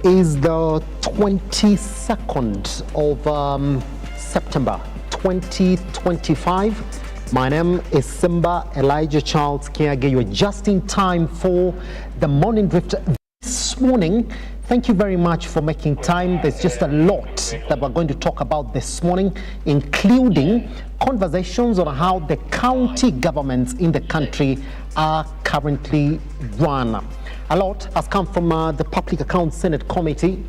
is the 22nd of September 2025. My name is Simba Elijah Charles Kiage. You're just in time for the morning drift this morning. Thank you very much for making time. There's just a lot that we're going to talk about this morning, including conversations on how the county governments in the country are currently run. A lot has come from the Public Accounts Senate Committee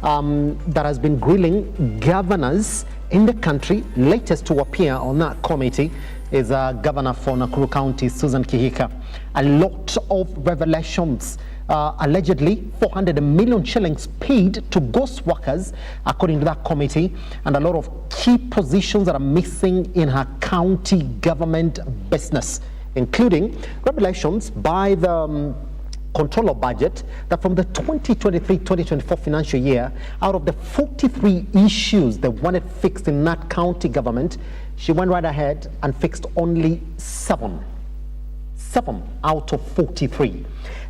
that has been grilling governors in the country. Latest to appear on that committee is Governor for Nakuru County, Susan Kihika. A lot of revelations. Allegedly 400 million shillings paid to ghost workers, according to that committee, and a lot of key positions that are missing in her county government business, including revelations by the Controller Budget that from the 2023-2024 financial year, out of the 43 issues they wanted fixed in that county government, she went right ahead and fixed only 7 out of 43.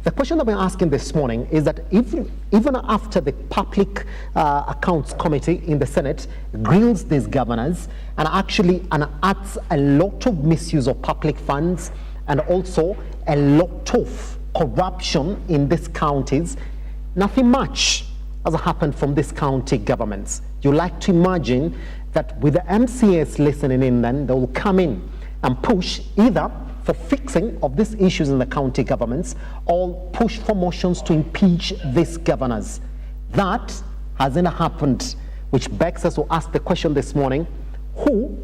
The question that we're asking this morning is that even after the Public Accounts Committee in the Senate grills these governors and actually unearths a lot of misuse of public funds and also a lot of corruption in these counties, nothing much has happened from these county governments. You like to imagine that with the MCAs listening in, then they will come in and push either for fixing of these issues in the county governments or push for motions to impeach these governors. That hasn't happened, which begs us to ask the question this morning: who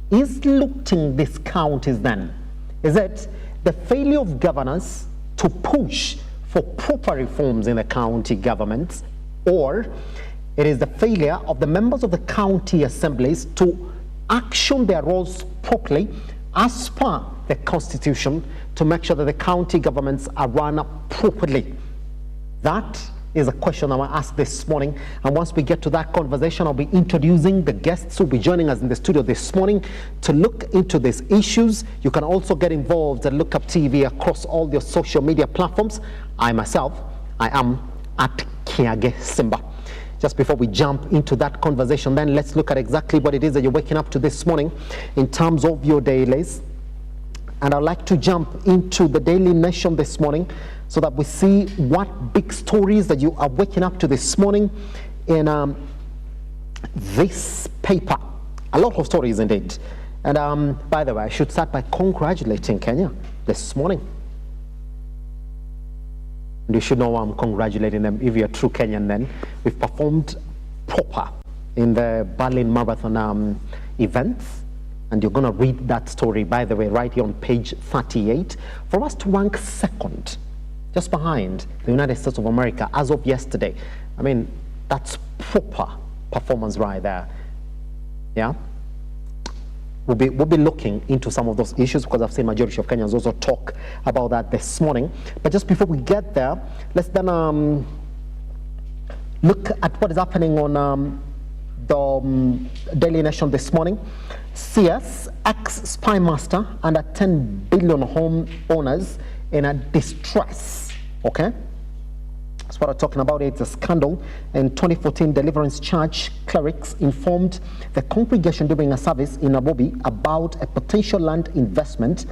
is looting these counties then? Is it the failure of governors to push for proper reforms in the county governments, or it is the failure of the members of the county assemblies to action their roles properly as per the Constitution to make sure that the county governments are run properly? That is a question I want to ask this morning. And once we get to that conversation, I'll be introducing the guests who will be joining us in the studio this morning to look into these issues. You can also get involved at Look Up TV across all your social media platforms. I myself, I am at Kiage Simba. Just before we jump into that conversation, then let's look at exactly what it is that you're waking up to this morning in terms of your dailies. And I'd like to jump into the Daily Nation this morning so that we see what big stories that you are waking up to this morning in this paper. A lot of stories indeed. And by the way, I should start by congratulating Kenya this morning. And you should know I'm congratulating them. If you're a true Kenyan, then we've performed proper in the Berlin Marathon events. And you're going to read that story, by the way, right here on page 38. For us to rank second, just behind the United States of America as of yesterday. I mean, that's proper performance right there. Yeah? We'll be looking into some of those issues because I've seen majority of Kenyans also talk about that this morning. But just before we get there, let's then look at what is happening on the Daily Nation this morning. CS, ex-spy master, under 10 billion home owners in a distress. Okay? That's what I'm talking about. It's a scandal. In 2014, Deliverance Church clerics informed the congregation during a service in Nairobi about a potential land investment.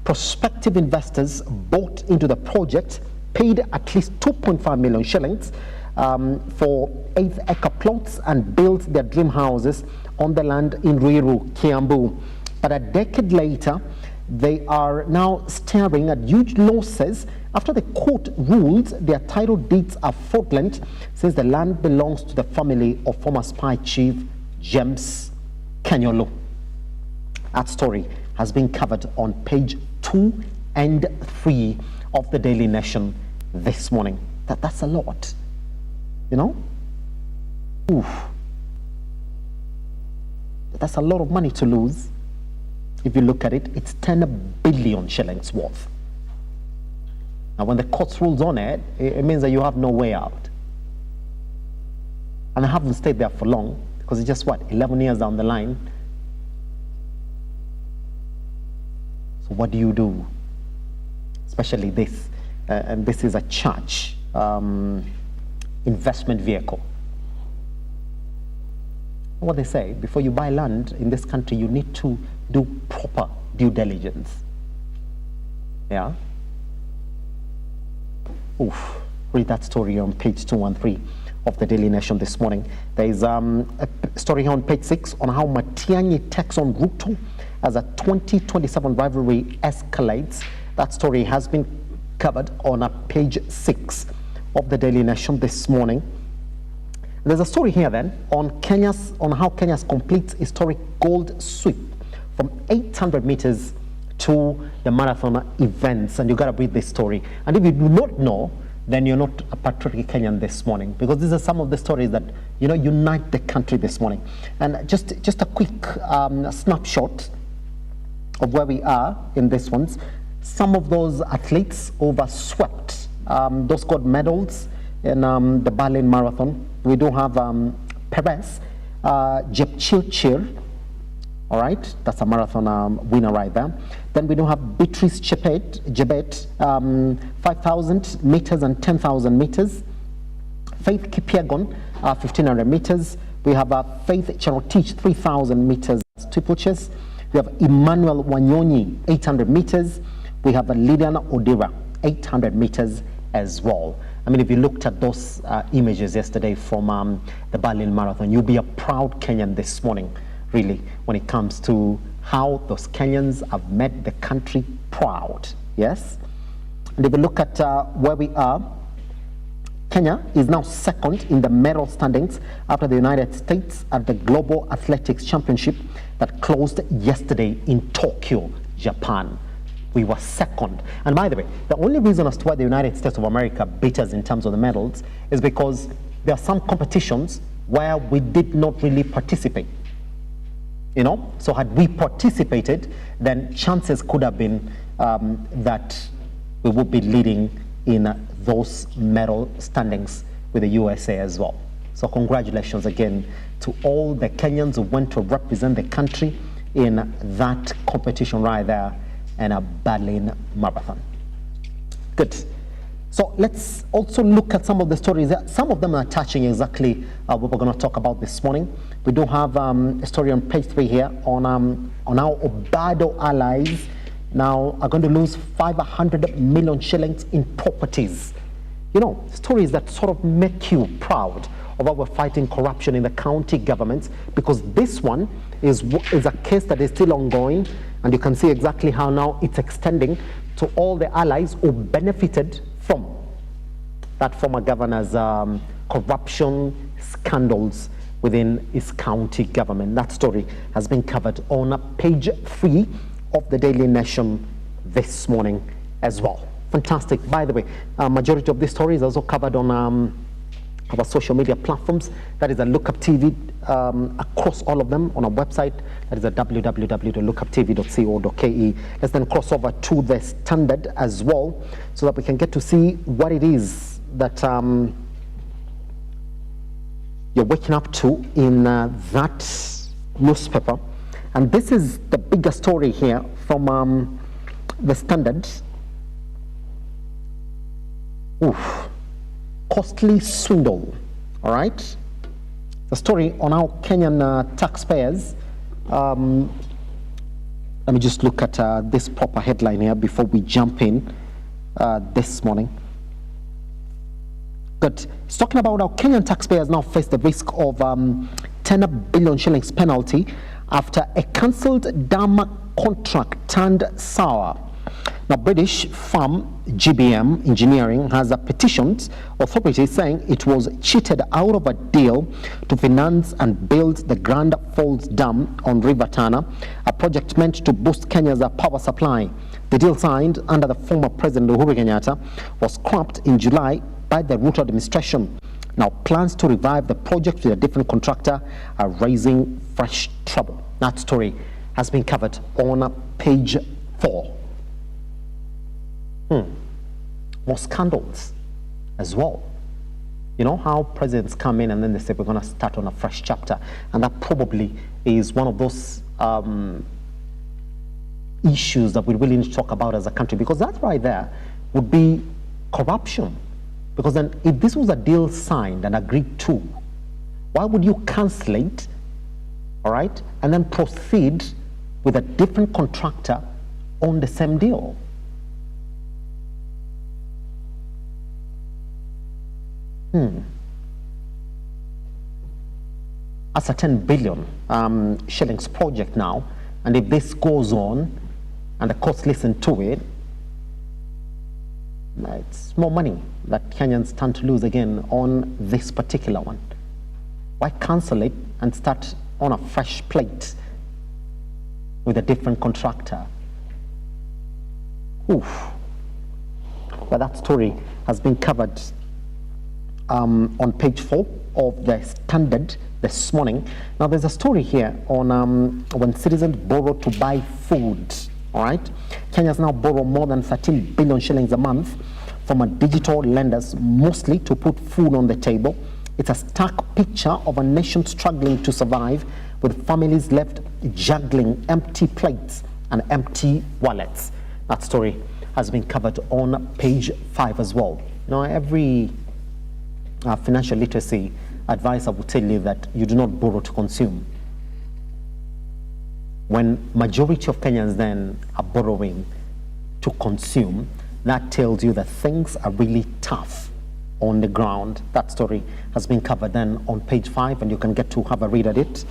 Prospective investors bought into the project, paid at least 2.5 million shillings for 8-acre plots and built their dream houses on the land in Ruiru, Kiambu. But a decade later, they are now staring at huge losses after the court ruled their title deeds are fraudulent since the land belongs to the family of former spy chief James Kanyolo. That story has been covered on page 2 and 3 of the Daily Nation this morning. That's a lot, you know? Oof. That's a lot of money to lose. If you look at it, it's 10 billion shillings worth. Now, when the court rules on it, it means that you have no way out. And I haven't stayed there for long because it's just, 11 years down the line. So what do you do? Especially this, and this is a church. investment vehicle. What they say, before you buy land in this country, you need to do proper due diligence. Yeah? Oof. Read that story on page 213 of the Daily Nation this morning. There is a story here on page 6 on how Matiang'i takes on Ruto as a 2027 rivalry escalates. That story has been covered on page 6 of the Daily Nation this morning. There's a story here then on how Kenya's completes historic gold sweep from 800 meters to the marathon events, and you got to read this story. And if you do not know, then you're not a patriotic Kenyan this morning, because these are some of the stories that unite the country this morning. And just a quick snapshot of where we are in this ones. Some of those athletes overswept. Those got medals in the Berlin Marathon. We do have Perez Jepchirchir. All right, that's a marathon winner right there. Then we do have Beatrice Jebet, 5,000 meters and 10,000 meters. Faith Kipyegon, 1,500 meters. We have Faith Cherotich, 3,000 meters steeplechase. We have Emmanuel Wanyonyi, 800 meters. We have Lydian Odira, 800 meters as well. I mean, if you looked at those images yesterday from the Berlin Marathon, you'll be a proud Kenyan this morning, really, when it comes to how those Kenyans have made the country proud. Yes? And if you look at where we are, Kenya is now second in the medal standings after the United States at the Global Athletics Championship that closed yesterday in Tokyo, Japan. We were second. And by the way, the only reason as to why the United States of America beat us in terms of the medals is because there are some competitions where we did not really participate. So had we participated, then chances could have been that we would be leading in those medal standings with the USA as well. So congratulations again to all the Kenyans who went to represent the country in that competition right there and a Berlin Marathon. Good. So let's also look at some of the stories. Some of them are touching exactly what we're going to talk about this morning. We do have a story on page 3 here on how Obado allies now are going to lose 500 million shillings in properties. Stories that sort of make you proud of how we're fighting corruption in the county governments, because this one is a case that is still ongoing, and you can see exactly how now it's extending to all the allies who benefited from that former governor's corruption scandals within his county government. That story has been covered on page 3 of the Daily Nation this morning as well. Fantastic. By the way, majority of this story is also covered on our social media platforms. That is a Lookup TV across all of them on our website. That is at www.lookuptv.co.ke. Let's then cross over to the Standard as well, so that we can get to see what it is that you're waking up to in that newspaper. And this is the bigger story here from the Standard. Oof. Costly swindle. All right. The story on how Kenyan taxpayers. Let me just look at this proper headline here before we jump in this morning. Good. It's talking about how Kenyan taxpayers now face the risk of 10 billion shillings penalty after a cancelled dam contract turned sour. Now, British firm GBM Engineering has petitioned authorities saying it was cheated out of a deal to finance and build the Grand Falls Dam on River Tana, a project meant to boost Kenya's power supply. The deal, signed under the former President Uhuru Kenyatta, was scrapped in July by the Ruto administration. Now, plans to revive the project with a different contractor are raising fresh trouble. That story has been covered on page 4. More scandals as well. You know how presidents come in and then they say we're going to start on a fresh chapter, and that probably is one of those issues that we really need to talk about as a country, because that right there would be corruption Because then if this was a deal signed and agreed to, why would you cancel it, all right, and then proceed with a different contractor on the same deal? That's a 10 billion shillings project now, and if this goes on and the courts listen to it, it's more money that Kenyans stand to lose again on this particular one. Why cancel it and start on a fresh plate with a different contractor? Oof. But that story has been covered on page 4 of the Standard this morning. Now there's a story here on when citizens borrow to buy food. All right, Kenyans now borrow more than 13 billion shillings a month from a digital lenders, mostly to put food on the table. It's a stark picture of a nation struggling to survive, with families left juggling empty plates and empty wallets. That story has been covered on page 5 as well. You know, every financial literacy advisor will tell you that you do not borrow to consume. When majority of Kenyans then are borrowing to consume, that tells you that things are really tough on the ground. That story has been covered then on page 5, and you can get to have a read at it.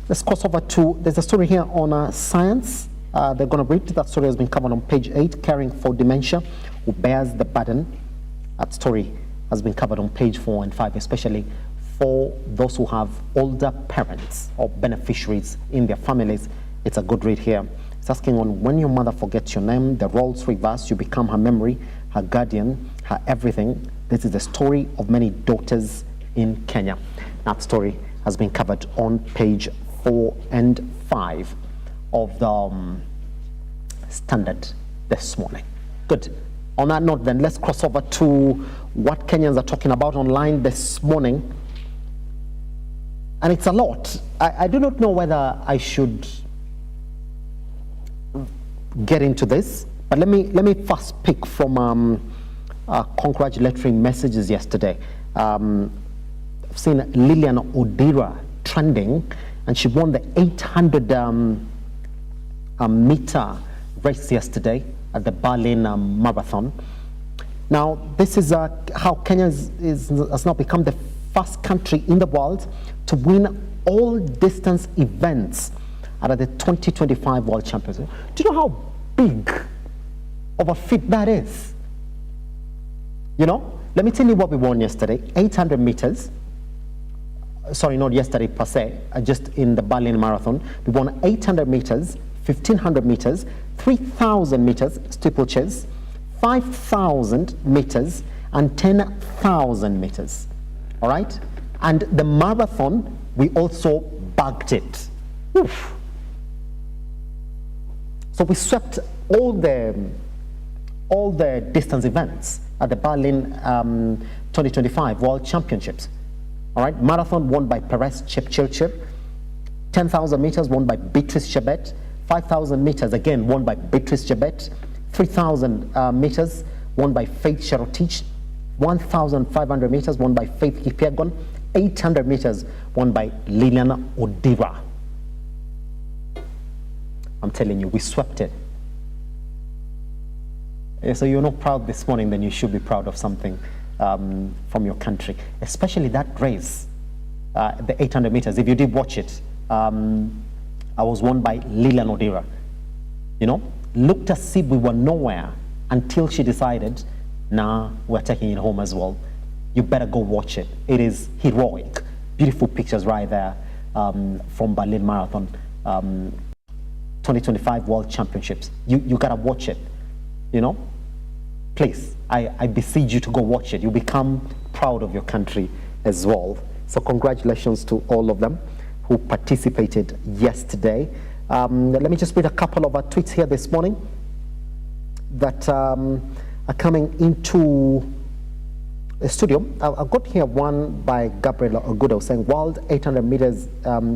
Let's cross over to, there's a story here on science. They're going to read. That story has been covered on page 8, caring for dementia, who bears the burden. That story has been covered on page 4 and 5, especially for those who have older parents or beneficiaries in their families. It's a good read here. It's asking on when your mother forgets your name, the roles reverse, you become her memory, her guardian, her everything. This is the story of many daughters in Kenya. That story has been covered on page 4 and 5 of the Standard this morning. Good. On that note then, let's cross over to what Kenyans are talking about online this morning. And it's a lot. I do not know whether I should get into this, but let me first pick from congratulatory messages yesterday. I've seen Lilian Odira trending, and she won the 800 meter race yesterday at the Berlin Marathon. Now, this is how Kenya has now become the first country in the world to win all distance events at the 2025 World Championship. Do you know how big of a feat that is? You know, let me tell you what we won yesterday. 800 meters. Sorry, not yesterday per se, just in the Berlin Marathon. We won 800 meters, 1500 meters, 3000 meters steeplechase, 5000 meters, and 10,000 meters. All right? And the marathon, we also bagged it. Oof. So we swept all the distance events at the Berlin 2025 World Championships. All right, marathon won by Perez Chepchirchir, 10,000 meters won by Beatrice Chebet, 5,000 meters again won by Beatrice Chebet, 3,000 meters won by Faith Cherotich, 1,500 meters won by Faith Kipyegon, 800 meters won by Lilian Odira. I'm telling you, we swept it. So you're not proud this morning, then you should be proud of something from your country, especially that race, the 800 meters. If you did watch it, I was won by Lilian Odira. You know, looked as if we were nowhere until she decided, nah, we're taking it home as well. You better go watch it. It is heroic. Beautiful pictures right there from Berlin Marathon 2025 World Championships. You gotta watch it, you know? Please, I beseech you to go watch it. You become proud of your country as well. So congratulations to all of them who participated yesterday. Let me just read a couple of tweets here this morning that are coming into the studio. I got here one by Gabriel Ogudo saying, World 800 meters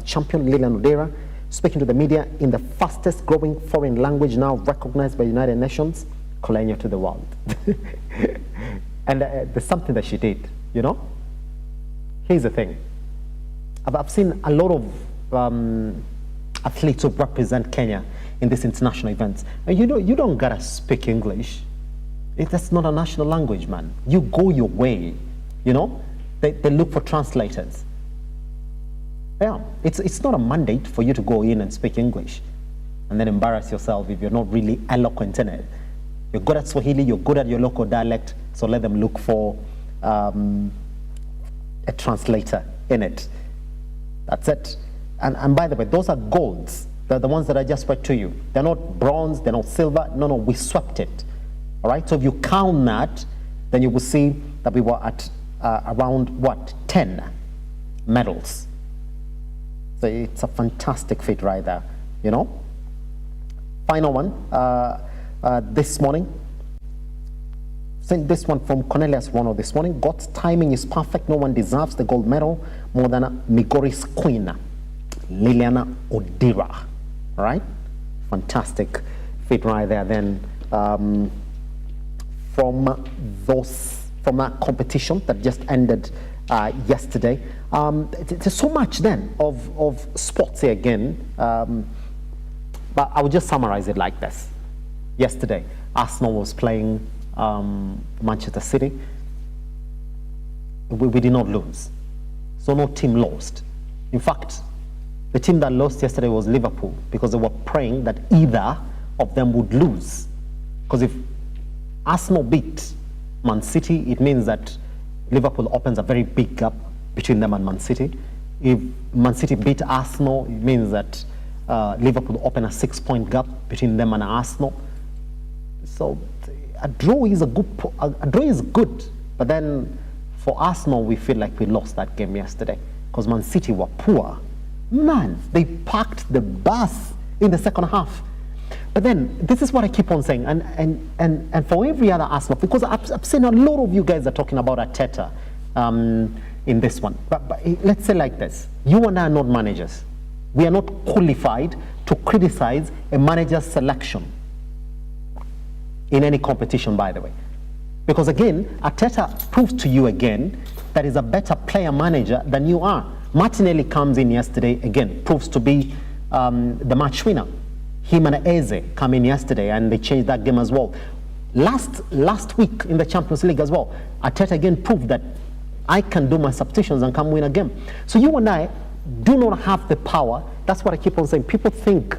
champion Lilian Odira speaking to the media in the fastest growing foreign language now recognized by the United Nations. Kolenya to the world. And there's something that she did, you know. Here's the thing. I've seen a lot of athletes who represent Kenya in these international events. And you don't gotta speak English. That's not a national language, man. You go your way, you know. They look for translators. Yeah, it's not a mandate for you to go in and speak English and then embarrass yourself if you're not really eloquent in it. You're good at Swahili, you're good at your local dialect, so let them look for a translator in it. That's it. And by the way, those are golds. They're the ones that I just read to you. They're not bronze, they're not silver. No, we swept it. All right, so if you count that, then you will see that we were at around, what, 10 medals. So it's a fantastic feat right there, you know. Final one, this morning. Sent this one from Cornelius Rono this morning. God's timing is perfect. No one deserves the gold medal more than Migori's queen, Liliana Odira. All right, fantastic feat right there. Then from that competition that just ended yesterday, there's so much then of sports here again. But I would just summarize it like this. Yesterday, Arsenal was playing Manchester City. We did not lose. So no team lost. In fact, the team that lost yesterday was Liverpool, because they were praying that either of them would lose. Because if Arsenal beat Man City, it means that Liverpool opens a very big gap between them and Man City. If Man City beat Arsenal, it means that Liverpool open a 6-point gap between them and Arsenal. So a draw is good, but then for Arsenal, we feel like we lost that game yesterday because Man City were poor. Man, they parked the bus in the second half. But then this is what I keep on saying, and for every other Arsenal, because I've seen a lot of you guys are talking about Arteta in this one. But let's say like this: you and I are not managers. We are not qualified to criticize a manager's selection in any competition, by the way. Because again, Arteta proves to you again that he's a better player manager than you are. Martinelli comes in yesterday, again, proves to be the match winner. Him and Eze come in yesterday and they changed that game as well. Last week in the Champions League as well, Arteta again proved that I can do my substitutions and come win a game. So you and I do not have the power. That's what I keep on saying. People think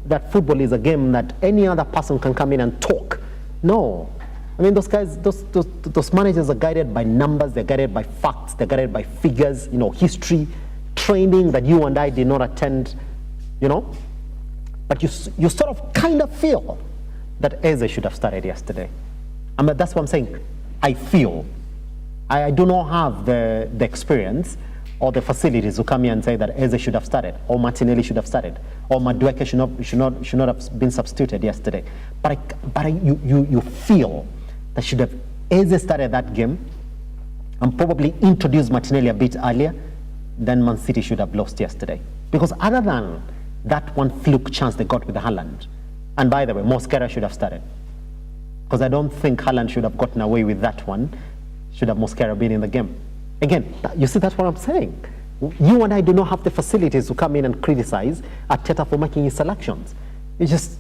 that football is a game that any other person can come in and talk. No. I mean, those guys, those managers are guided by numbers, they're guided by facts, they're guided by figures, you know, history, training that you and I did not attend, you know. But you sort of kind of feel that Eze should have started yesterday. I mean, that's what I'm saying. I feel. I do not have the experience or the facilities to come here and say that Eze should have started, or Martinelli should have started, or Madueke should not have been substituted yesterday. But you feel that should have Eze started that game and probably introduced Martinelli a bit earlier, then Man City should have lost yesterday. Because other than that one fluke chance they got with the Haaland, and by the way, Mosquera should have started. Because I don't think Haaland should have gotten away with that one, should have Mosquera been in the game. Again, you see, that's what I'm saying. You and I do not have the facilities to come in and criticize Arteta for making his selections. It's just,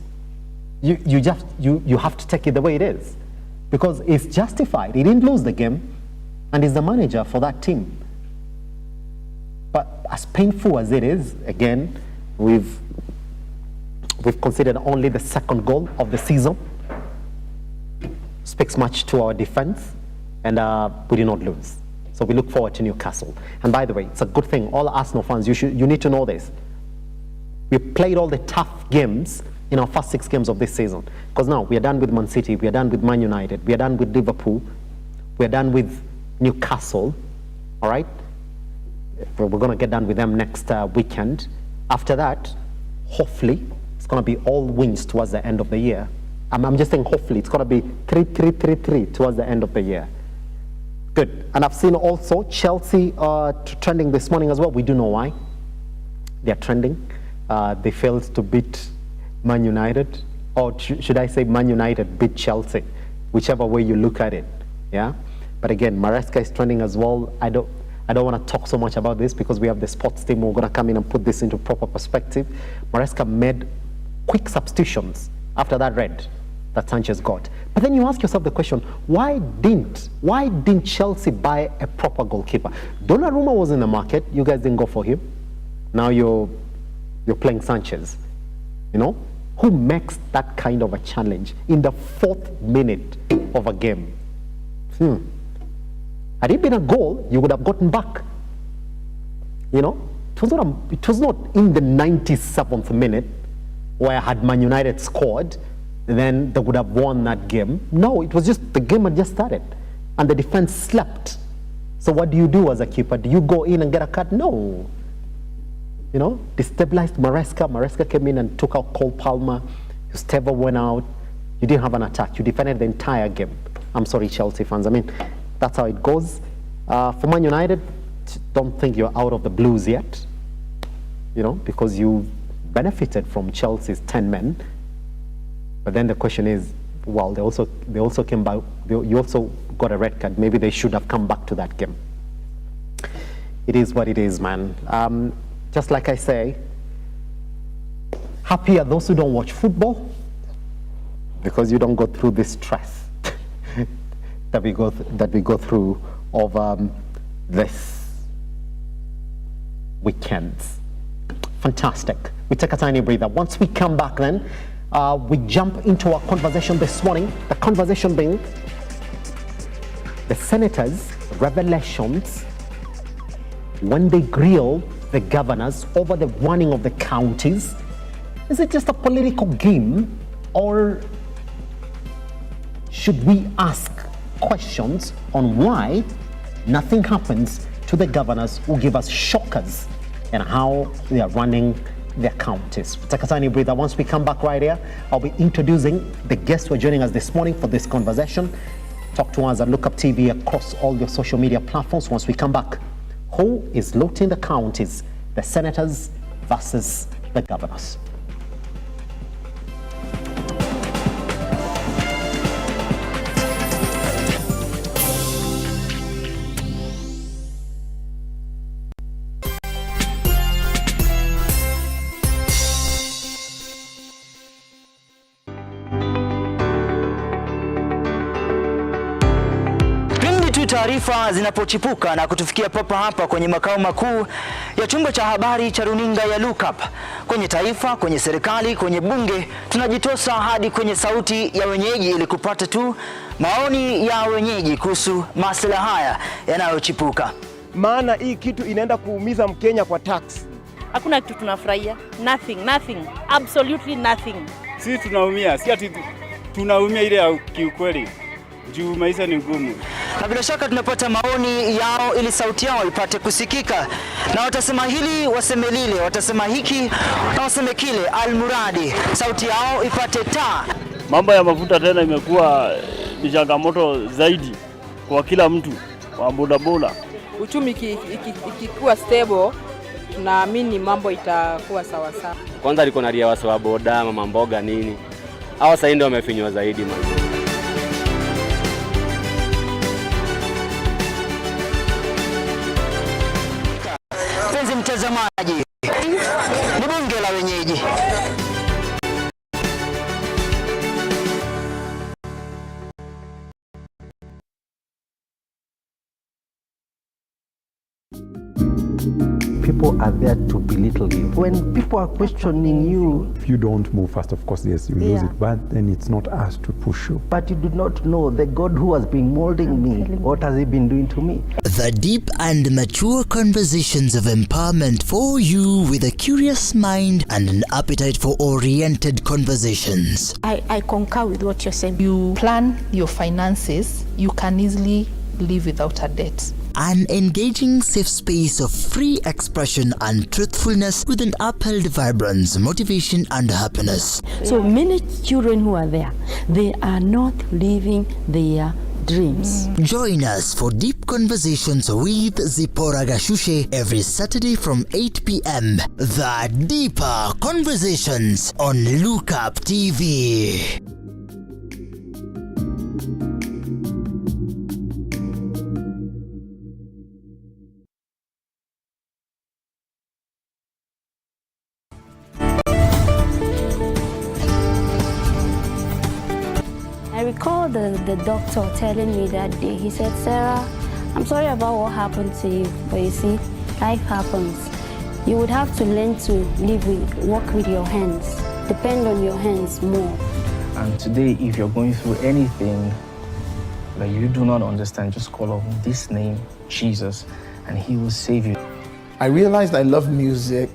you have to take it the way it is. Because it's justified. He didn't lose the game, and he's the manager for that team. But as painful as it is, again, we've considered only the second goal of the season. Speaks much to our defense, and we did not lose. So we look forward to Newcastle. And by the way, it's a good thing. All Arsenal fans, you need to know this. We played all the tough games in our first 6 games of this season. Because now we are done with Man City, we are done with Man United, we are done with Liverpool, we are done with Newcastle. All right? We're going to get done with them next weekend. After that, hopefully, it's going to be all wins towards the end of the year. I'm just saying hopefully, it's going to be 3-3-3-3 towards the end of the year. Good. And I've seen also Chelsea trending this morning as well. We do know why. They're trending. They failed to beat Man United. Or should I say Man United beat Chelsea? Whichever way you look at it. Yeah. But again, Maresca is trending as well. I don't want to talk so much about this because we have the sports team. We're going to come in and put this into proper perspective. Maresca made quick substitutions after that red that Sanchez got. But then you ask yourself the question, why didn't Chelsea buy a proper goalkeeper? Donnarumma was in the market. You guys didn't go for him. Now you're playing Sanchez. You know, who makes that kind of a challenge in the 4th minute of a game? Had it been a goal, you would have gotten back. You know, it was not in the 97th minute where had Man United scored, then they would have won that game. No, it was just the game had just started and the defense slept. So what do you do as a keeper? Do you go in and get a cut? No. You know, destabilized Maresca. Maresca came in and took out Cole Palmer. Esteva went out. You didn't have an attack. You defended the entire game. I'm sorry, Chelsea fans. I mean, that's how it goes. For Man United, don't think you're out of the blues yet, you know, because you benefited from Chelsea's 10 men. But then the question is, well, they also came back. You also got a red card. Maybe they should have come back to that game. It is what it is, man. Just like I say, happy are those who don't watch football because you don't go through this stress that we go through of this weekend. Fantastic. We take a tiny breather. Once we come back, then we jump into our conversation this morning. The conversation being the senators' revelations when they grill the governors over the running of the counties. Is it just a political game, or should we ask questions on why nothing happens to the governors who give us shockers and how they are running their counties? We'll take a tiny breather. Once we come back right here, I'll be introducing the guests who are joining us this morning for this conversation. Talk to us at Lookup TV across all your social media platforms. Once we come back, who is looting the counties? The senators versus the governors. Taarifa zinapochipuka na kutufikia papa hapa kwenye makao makuu ya chumba cha habari cha runinga ya Lookup, kwenye taifa, kwenye serikali, kwenye bunge, tunajitosa hadi kwenye sauti ya wenyeji ili kupata tu maoni ya wenyeji kuhusu masuala haya yanayochipuka. Maana hii kitu inaenda kuumiza Mkenya kwa tax. Hakuna kitu tunafurahia. Nothing. Absolutely nothing. Sisi tunaumia, si ati tunaumia ile ya kiukweli. Juu maisha ni ngumu. Na bila shaka tunapata maoni yao ili sauti yao ipate kusikika. Na watasema hili, waseme lile, watasema hiki, na waseme kile, almuradi sauti yao ipate taa. Mambo ya mafuta tena imekuwa ni changamoto zaidi kwa kila mtu wa bodaboda. Uchumi ikikuwa stable, tunaamini mambo itakuwa sawa sawa. Kwanza liko na ria wa boda, mama mboga nini. Hao sasa ndio wamefinywa zaidi man. Mtazamaji, ni bunge la wenyeji. People are there to belittle you. When people are questioning you, if you don't move fast, of course, yes, you lose it, but then it's not us to push you. But you do not know the God who has been molding me. What has he been doing to me? The deep and mature conversations of empowerment for you with a curious mind and an appetite for oriented conversations. I concur with what you're saying. You plan your finances, you can easily live without a debt. An engaging safe space of free expression and truthfulness with an upheld vibrance, motivation and happiness. So many children who are there, they are not living their dreams. Join us for deep conversations with Zipporah Gashushe every Saturday from 8 p.m. The Deeper Conversations on Lookup TV. recall the doctor telling me that day, he said, Sarah, I'm sorry about what happened to you, but you see, life happens. You would have to learn to work with your hands, depend on your hands more. And today, if you're going through anything that you do not understand, just call on this name, Jesus, and he will save you. I realized I loved music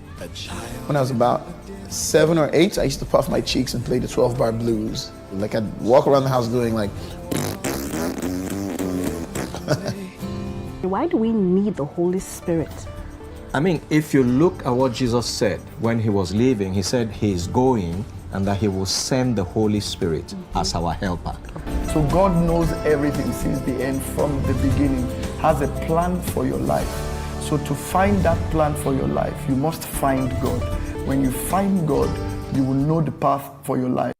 when I was about 7 or 8. I used to puff my cheeks and play the 12-bar blues. Like I'd walk around the house doing like... Why do we need the Holy Spirit? I mean, if you look at what Jesus said when he was leaving, he said he is going and that he will send the Holy Spirit as our helper. So God knows everything since the end, from the beginning, has a plan for your life. So to find that plan for your life, you must find God. When you find God, you will know the path for your life.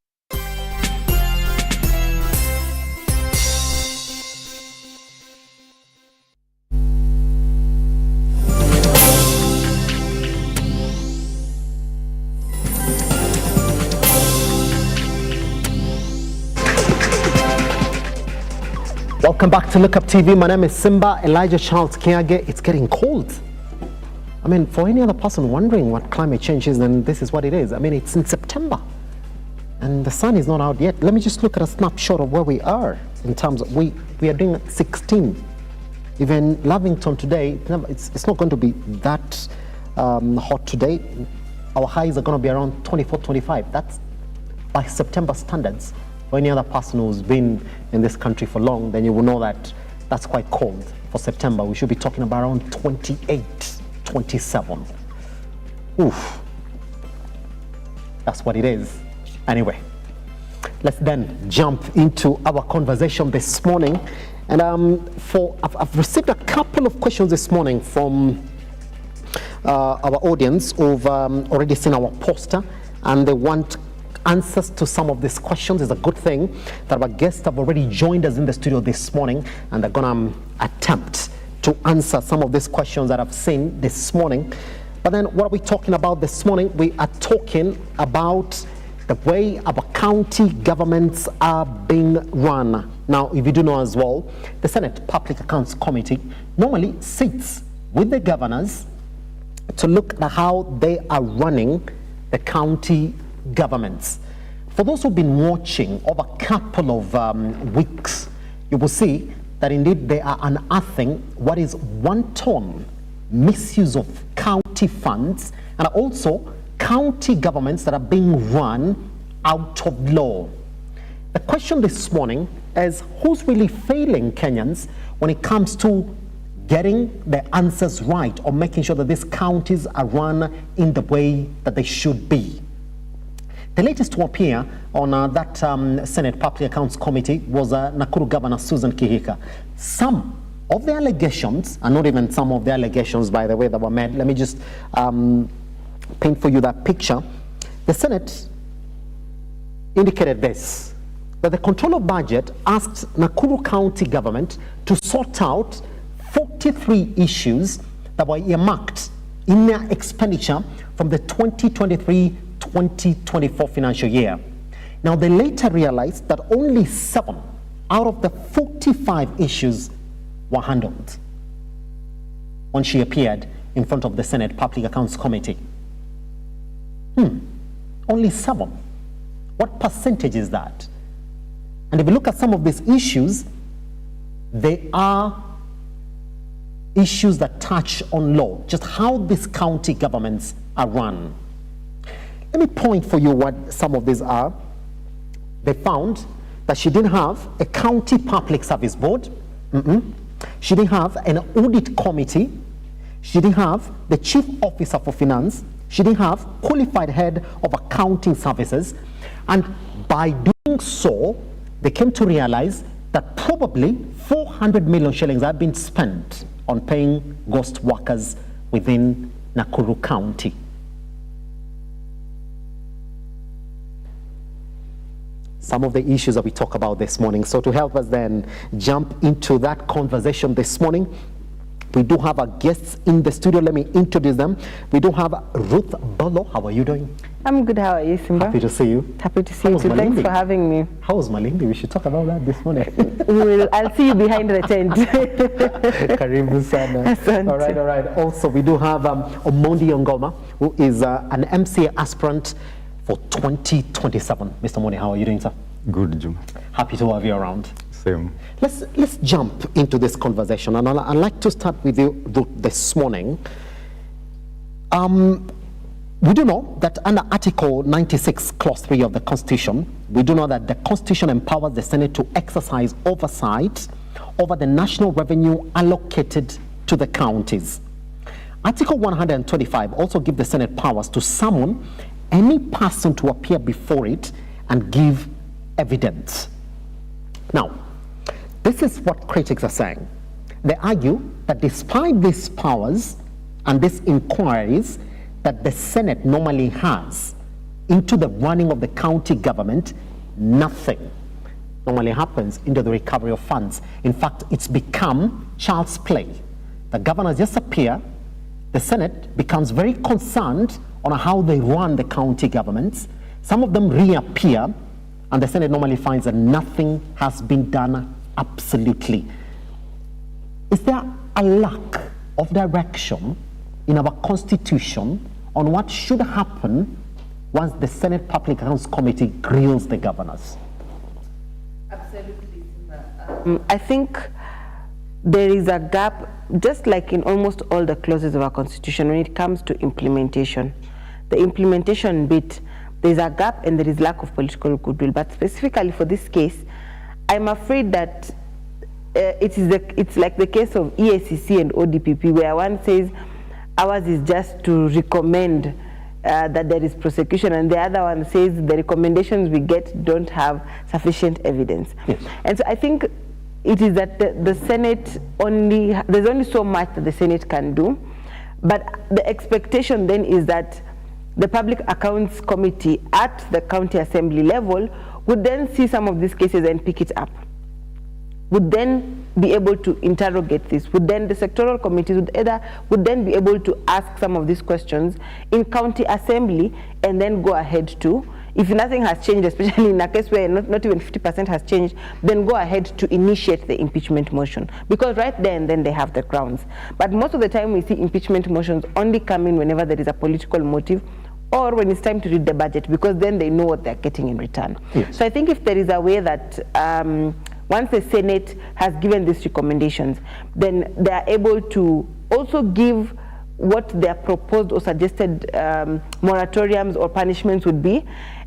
Welcome back to Look Up TV. My name is Simba Elijah Charles Kiage. It's getting cold. I mean, for any other person wondering what climate change is, then this is what it is. I mean, it's in September and the sun is not out yet. Let me just look at a snapshot of where we are in terms of, we are doing 16. Even Lavington today, it's not going to be that hot today. Our highs are going to be around 24, 25. That's by September standards. For any other person who's been in this country for long, then you will know that that's quite cold. For September, we should be talking about around 28, 27. Oof. That's what it is. Anyway, let's then jump into our conversation this morning. And I've received a couple of questions this morning from our audience who've already seen our poster, and they want answers to some of these questions. It's a good thing that our guests have already joined us in the studio this morning, and they're going to attempt to answer some of these questions that I've seen this morning. But then what are we talking about this morning? We are talking about the way our county governments are being run. Now, if you do know as well, the Senate Public Accounts Committee normally sits with the governors to look at how they are running the county governments. For those who've been watching over a couple of weeks, you will see that indeed they are unearthing what is wanton misuse of county funds, and also county governments that are being run out of law. The question this morning is, who's really failing Kenyans when it comes to getting the answers right, or making sure that these counties are run in the way that they should be? The latest to appear on that Senate Public Accounts Committee was Nakuru Governor Susan Kihika. Some of the allegations, and not even some of the allegations, by the way, that were made, let me just paint for you that picture. The Senate indicated this, that the Controller of Budget asked Nakuru County government to sort out 43 issues that were earmarked in their expenditure from the 2023-2024 financial year. Now, they later realized that only 7 out of the 45 issues were handled when she appeared in front of the Senate Public Accounts Committee. Only 7. What percentage is that? And if you look at some of these issues, they are issues that touch on law, just how these county governments are run. Let me point for you what some of these are. They found that she didn't have a county public service board. She didn't have an audit committee. She didn't have the chief officer for finance. She didn't have qualified head of accounting services. And by doing so, they came to realize that probably 400 million shillings have been spent on paying ghost workers within Nakuru County. Some of the issues that we talk about this morning. So to help us then jump into that conversation this morning, We do have our guests in the studio. Let me introduce them. We do have Ruth Bolo. How are you doing? I'm good. How are you, Simba? Happy to see you. Happy to see you too. Thanks for having me. How was Malindi? We should talk about that this morning. I'll see you behind the tent. Karibu sana. All right. Also, we do have Omondi Ongoma, who is an MCA aspirant for 2027. Mr. Moni, how are you doing, sir? Good, Juma. Happy to have you around. Same. Let's jump into this conversation, and I'd like to start with you this morning. We do know that under Article 96, Clause 3 of the Constitution, we do know that the Constitution empowers the Senate to exercise oversight over the national revenue allocated to the counties. Article 125 also gives the Senate powers to summon any person to appear before it and give evidence. Now, this is what critics are saying. They argue that despite these powers and these inquiries that the Senate normally has into the running of the county government, nothing normally happens into the recovery of funds. In fact, it's become child's play. The governors just appear, the Senate becomes very concerned on how they run the county governments. Some of them reappear, and the Senate normally finds that nothing has been done absolutely. Is there a lack of direction in our Constitution on what should happen once the Senate Public Accounts Committee grills the governors? Absolutely. I think there is a gap, just like in almost all the clauses of our Constitution, when it comes to implementation. The implementation bit, there's a gap and there is lack of political goodwill. But specifically for this case, I'm afraid that it's like the case of EACC and ODPP, where one says ours is just to recommend that there is prosecution, and the other one says the recommendations we get don't have sufficient evidence. Yes. And so I think it is that the Senate there's only so much that the Senate can do, but the expectation then is that the Public Accounts Committee at the county assembly level would then see some of these cases and pick it up, would then be able to interrogate this, would then the sectoral committees would then be able to ask some of these questions in county assembly, and then go ahead to, if nothing has changed, especially in a case where not even 50% has changed, then go ahead to initiate the impeachment motion, because right there and then they have the grounds. But most of the time we see impeachment motions only come in whenever there is a political motive, or when it's time to read the budget, because then they know what they're getting in return. Yes. So I think if there is a way that once the Senate has given these recommendations, then they are able to also give what their proposed or suggested moratoriums or punishments would be,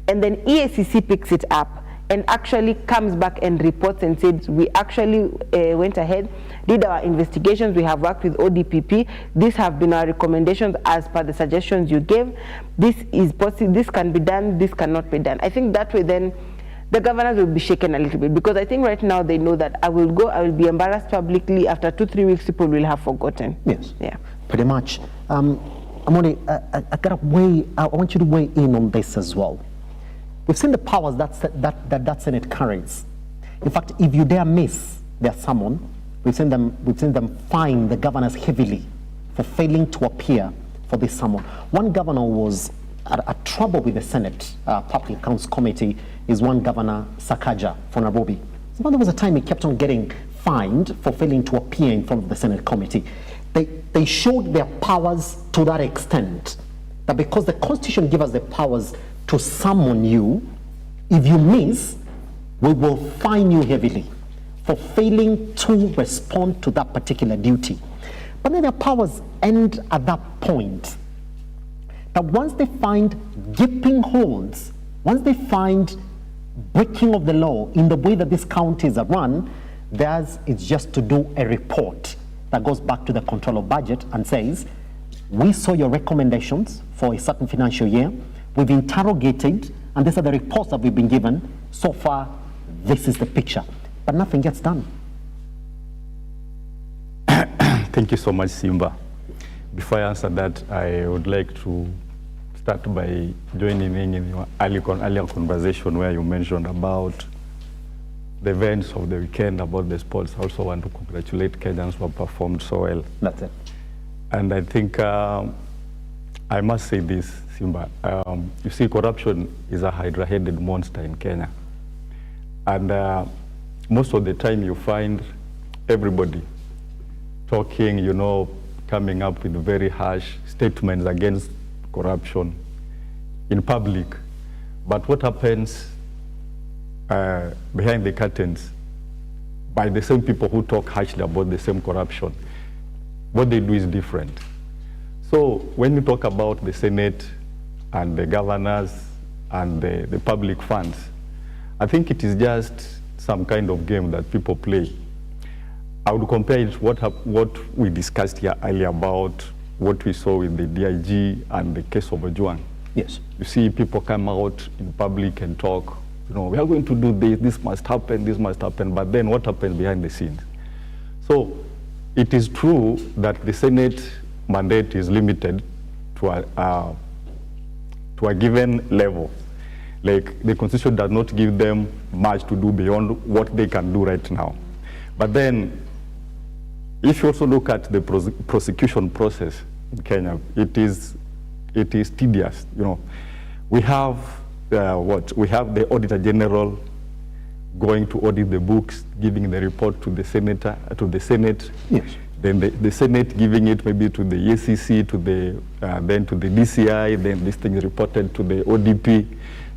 and then EACC picks it up and actually comes back and reports and says, we actually went ahead, did our investigations, we have worked with ODPP, these have been our recommendations as per the suggestions you gave, this is possible, this can be done, this cannot be done. I think that way then the governors will be shaken a little bit, because I think right now they know that I will be embarrassed publicly, after 2-3 weeks people will have forgotten. Yes. Yeah. Pretty much. Amoni, I want you to weigh in on this as well. We've seen the powers that Senate carries. In fact, if you dare miss their summon, we've seen them fine the governors heavily for failing to appear for this summon. One governor was at trouble with the Senate Public Accounts Committee is one Governor Sakaja for Nairobi. So there was a time he kept on getting fined for failing to appear in front of the Senate committee. They showed their powers to that extent, that because the Constitution gives us the powers to summon you, if you miss, we will fine you heavily for failing to respond to that particular duty. But then their powers end at that point, that once they find gaping holes, once they find breaking of the law in the way that these counties are run, theirs is just to do a report that goes back to the control of budget and says, we saw your recommendations for a certain financial year, we've interrogated, and these are the reports that we've been given. So far, this is the picture. But nothing gets done. Thank you so much, Simba. Before I answer that, I would like to start by joining in your earlier conversation where you mentioned about the events of the weekend about the sports. I also want to congratulate Kenyans who have performed so well. That's it. And I think I must say this, Simba. You see, corruption is a hydra-headed monster in Kenya. And most of the time you find everybody talking, you know, coming up with very harsh statements against corruption in public. But what happens behind the curtains by the same people who talk harshly about the same corruption, what they do is different. So when you talk about the Senate and the governors and the public funds, I think it is just some kind of game that people play. I would compare it what we discussed here earlier about what we saw with the DIG and the case of Ojwang. Yes. You see people come out in public and talk, you know, we are going to do this must happen, this must happen, but then what happens behind the scenes? So it is true that the Senate mandate is limited to a given level. Like the Constitution does not give them much to do beyond what they can do right now. But then, if you also look at the prosecution process in Kenya, it is tedious. You know, we have we have the Auditor General going to audit the books, giving the report to the Senate. Yes. Then the Senate giving it maybe to the EACC, then to the DCI, then this thing is reported to the ODP,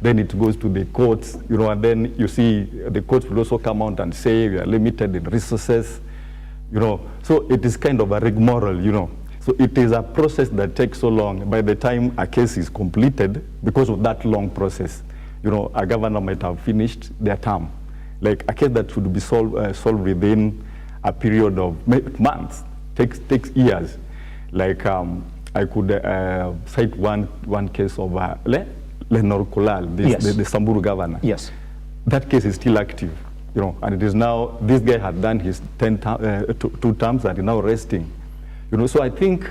then it goes to the courts, you know, and then you see the courts will also come out and say we are limited in resources, you know. So it is kind of a rigmarole, you know. So it is a process that takes so long. By the time a case is completed, because of that long process, you know, a governor might have finished their term. Like a case that should be solved within a period of months takes years. Like I could cite one case of Lenore Kulal, the Samburu governor. Yes. That case is still active, you know, and it is now, this guy had done his 2 terms and is now resting. You know, so I think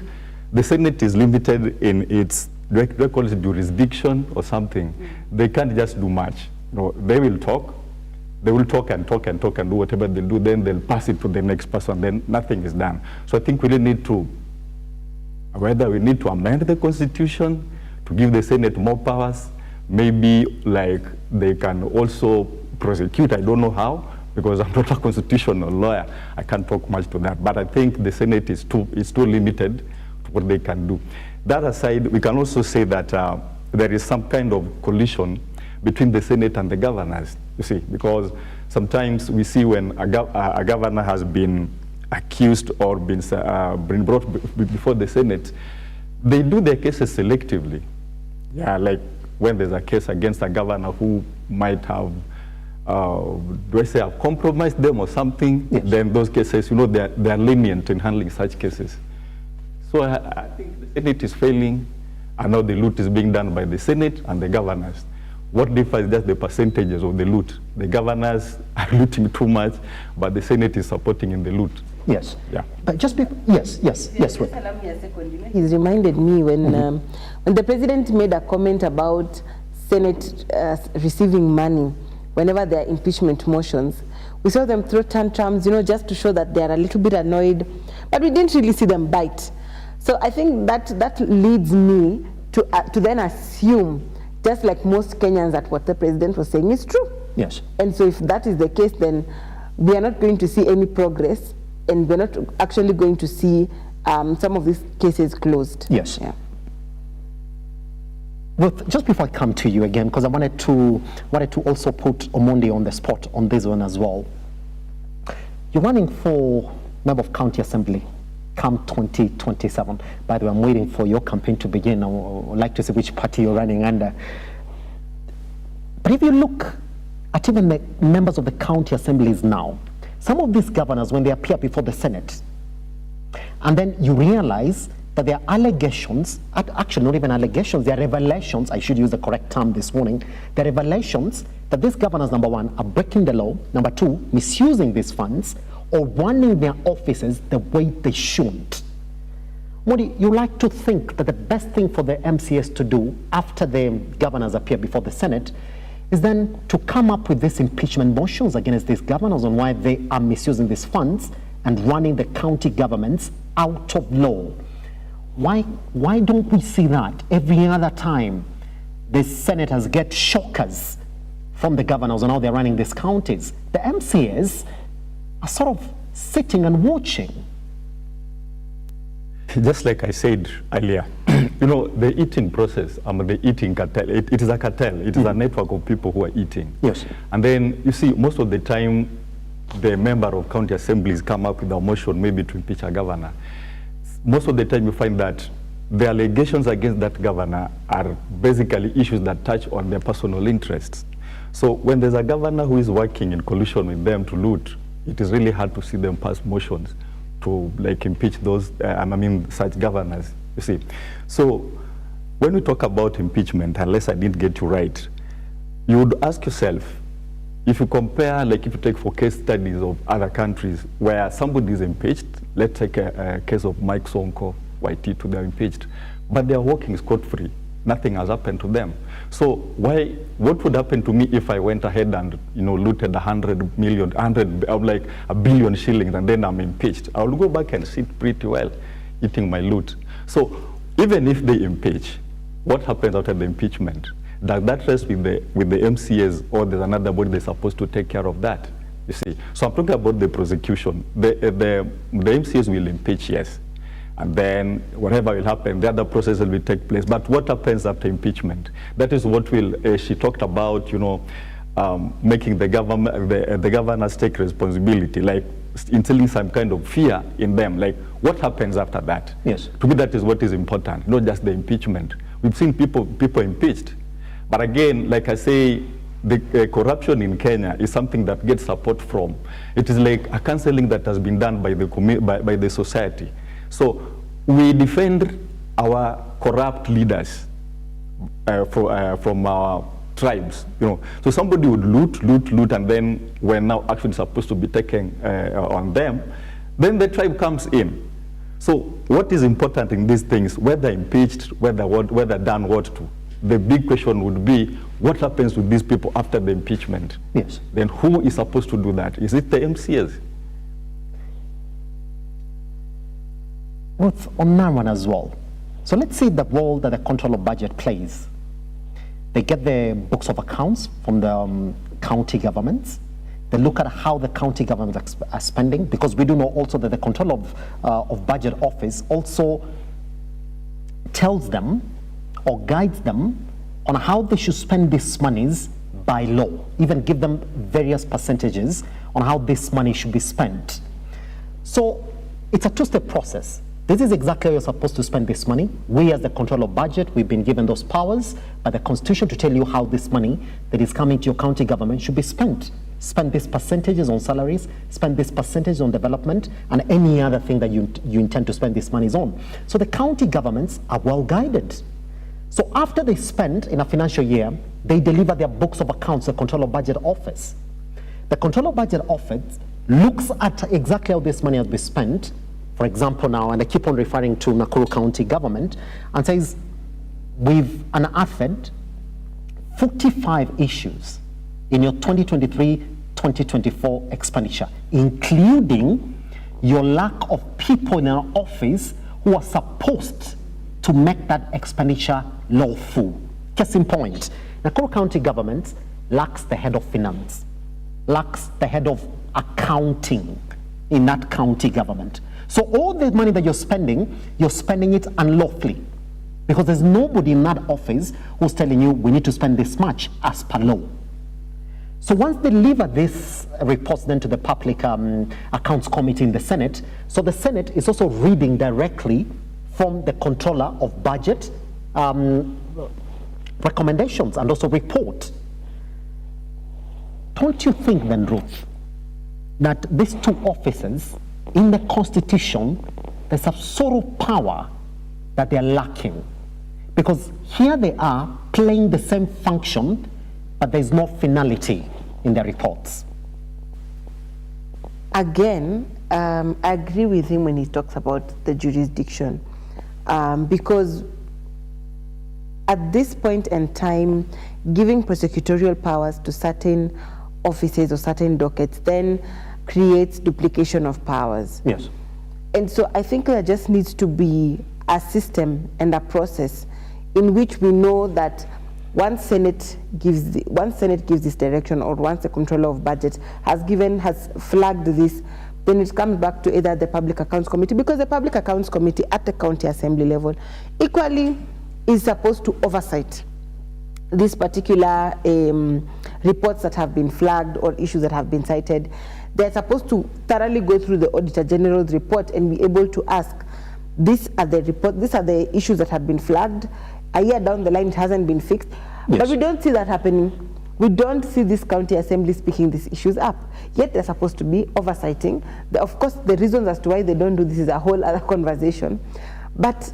the Senate is limited in its jurisdiction or something. They can't just do much. You know, they will talk and talk and talk and do whatever they'll do, then they'll pass it to the next person, then nothing is done. So I think we really need to, whether we need to amend the Constitution to give the Senate more powers, maybe like they can also prosecute, I don't know how, because I'm not a constitutional lawyer, I can't talk much to that, but I think the Senate is too limited to what they can do. That aside, we can also say that there is some kind of collision between the Senate and the governors, you see, because sometimes we see when a governor has been accused or been brought before the Senate, they do their cases selectively. Yeah, like when there's a case against a governor who might have, do I say, have compromised them or something, yes, then those cases, you know, they're lenient in handling such cases. So I think the Senate is failing, and now the loot is being done by the Senate and the governors. What differs is just the percentages of the loot. The governors are looting too much, but the Senate is supporting in the loot. Yes. Yeah. But just yes. Allow me a second. He's reminded me when the president made a comment about Senate receiving money whenever there are impeachment motions. We saw them throw tantrums, you know, just to show that they are a little bit annoyed, but we didn't really see them bite. So I think that leads me to then assume, just like most Kenyans, that what the president was saying is true. Yes. And so if that is the case, then we are not going to see any progress, and we're not actually going to see some of these cases closed. Yes. Yeah. Well, just before I come to you again, because I wanted to also put Omondi on the spot on this one as well. You're running for member of county assembly come 2027. By the way, I'm waiting for your campaign to begin. I would like to see which party you're running under. But if you look at even the members of the county assemblies now, some of these governors, when they appear before the Senate, and then you realize that there are allegations, actually not even allegations, they are revelations, I should use the correct term this morning, the revelations that these governors, number one, are breaking the law, number two, misusing these funds, or running their offices the way they shouldn't. Modi, you like to think that the best thing for the MCS to do after the governors appear before the Senate is then to come up with these impeachment motions against these governors on why they are misusing these funds and running the county governments out of law. Why don't we see that every other time the senators get shockers from the governors on how they're running these counties? The MCAs are sort of sitting and watching. Just like I said earlier, you know, the eating process, the eating cartel, it is a cartel. It is a network of people who are eating. Yes. And then, you see, most of the time, the member of county assemblies come up with a motion maybe to impeach a governor. Most of the time, you find that the allegations against that governor are basically issues that touch on their personal interests. So when there's a governor who is working in collusion with them to loot, it is really hard to see them pass motions to like impeach those, such governors, you see. So when we talk about impeachment, unless I didn't get you right, you would ask yourself, if you compare, like if you take for case studies of other countries where somebody is impeached, let's take a case of Mike Sonko, YT, they're impeached, but they're walking scot-free. Nothing has happened to them. So what would happen to me if I went ahead and, you know, looted 100 million, like $1 billion shillings, and then I'm impeached? I'll go back and sit pretty well, eating my loot. So even if they impeach, what happens after the impeachment? Does that rest with the MCAs, or there's another body that's supposed to take care of that? You see, so I'm talking about the prosecution. The MCAs will impeach, yes. And then whatever will happen, the other process will take place. But what happens after impeachment? That is what she talked about, you know, making the governors take responsibility, like instilling some kind of fear in them. Like, what happens after that? Yes. To me, that is what is important, not just the impeachment. We've seen people impeached. But again, like I say, the corruption in Kenya is something that gets support from. It is like a counseling that has been done by the society. So we defend our corrupt leaders from our tribes, you know. So somebody would loot, and then when now action is supposed to be taken on them, then the tribe comes in. So what is important in these things, whether impeached, whether done what to, the big question would be, what happens with these people after the impeachment? Yes. Then who is supposed to do that? Is it the MCAs? On that one as well. So let's see the role that the control of budget plays. They get the books of accounts from the county governments. They look at how the county governments are spending, because we do know also that the control of budget office also tells them or guides them on how they should spend these monies by law, even give them various percentages on how this money should be spent. So it's a two-step process. This is exactly how you're supposed to spend this money. We, as the control of budget, we've been given those powers by the Constitution to tell you how this money that is coming to your county government should be spent. Spend these percentages on salaries, spend this percentage on development, and any other thing that you intend to spend these monies on. So the county governments are well guided. So after they spend in a financial year, they deliver their books of accounts to the Control of Budget Office. The Control of Budget Office looks at exactly how this money has been spent. For example now, and I keep on referring to Nakuru County government, and says, we've unearthed 45 issues in your 2023-2024 expenditure, including your lack of people in our office who are supposed to make that expenditure lawful. Case in point, Nakuru County government lacks the head of finance, lacks the head of accounting in that county government. So all the money that you're spending it unlawfully, because there's nobody in that office who's telling you we need to spend this much as per law. So once they deliver this reports then to the Public Accounts Committee in the Senate, so the Senate is also reading directly from the Controller of Budget recommendations and also report. Don't you think then, Ruth, that these two officers in the Constitution, there's a sort of power that they're lacking? Because here they are playing the same function, but there's no finality in their reports. Again, I agree with him when he talks about the jurisdiction, because at this point in time, giving prosecutorial powers to certain offices or certain dockets then creates duplication of powers. Yes. And so I think there just needs to be a system and a process in which we know that once Senate gives this direction, or once the controller of budget has flagged this, then it comes back to either the Public Accounts Committee, because the Public Accounts Committee at the county assembly level equally is supposed to oversight these particular reports that have been flagged or issues that have been cited. They're supposed to thoroughly go through the Auditor General's report and be able to ask, these are the issues that have been flagged. A year down the line, it hasn't been fixed. Yes. But we don't see that happening. We don't see this county assembly speaking these issues up. Yet they're supposed to be oversighting. Of course, the reasons as to why they don't do this is a whole other conversation. But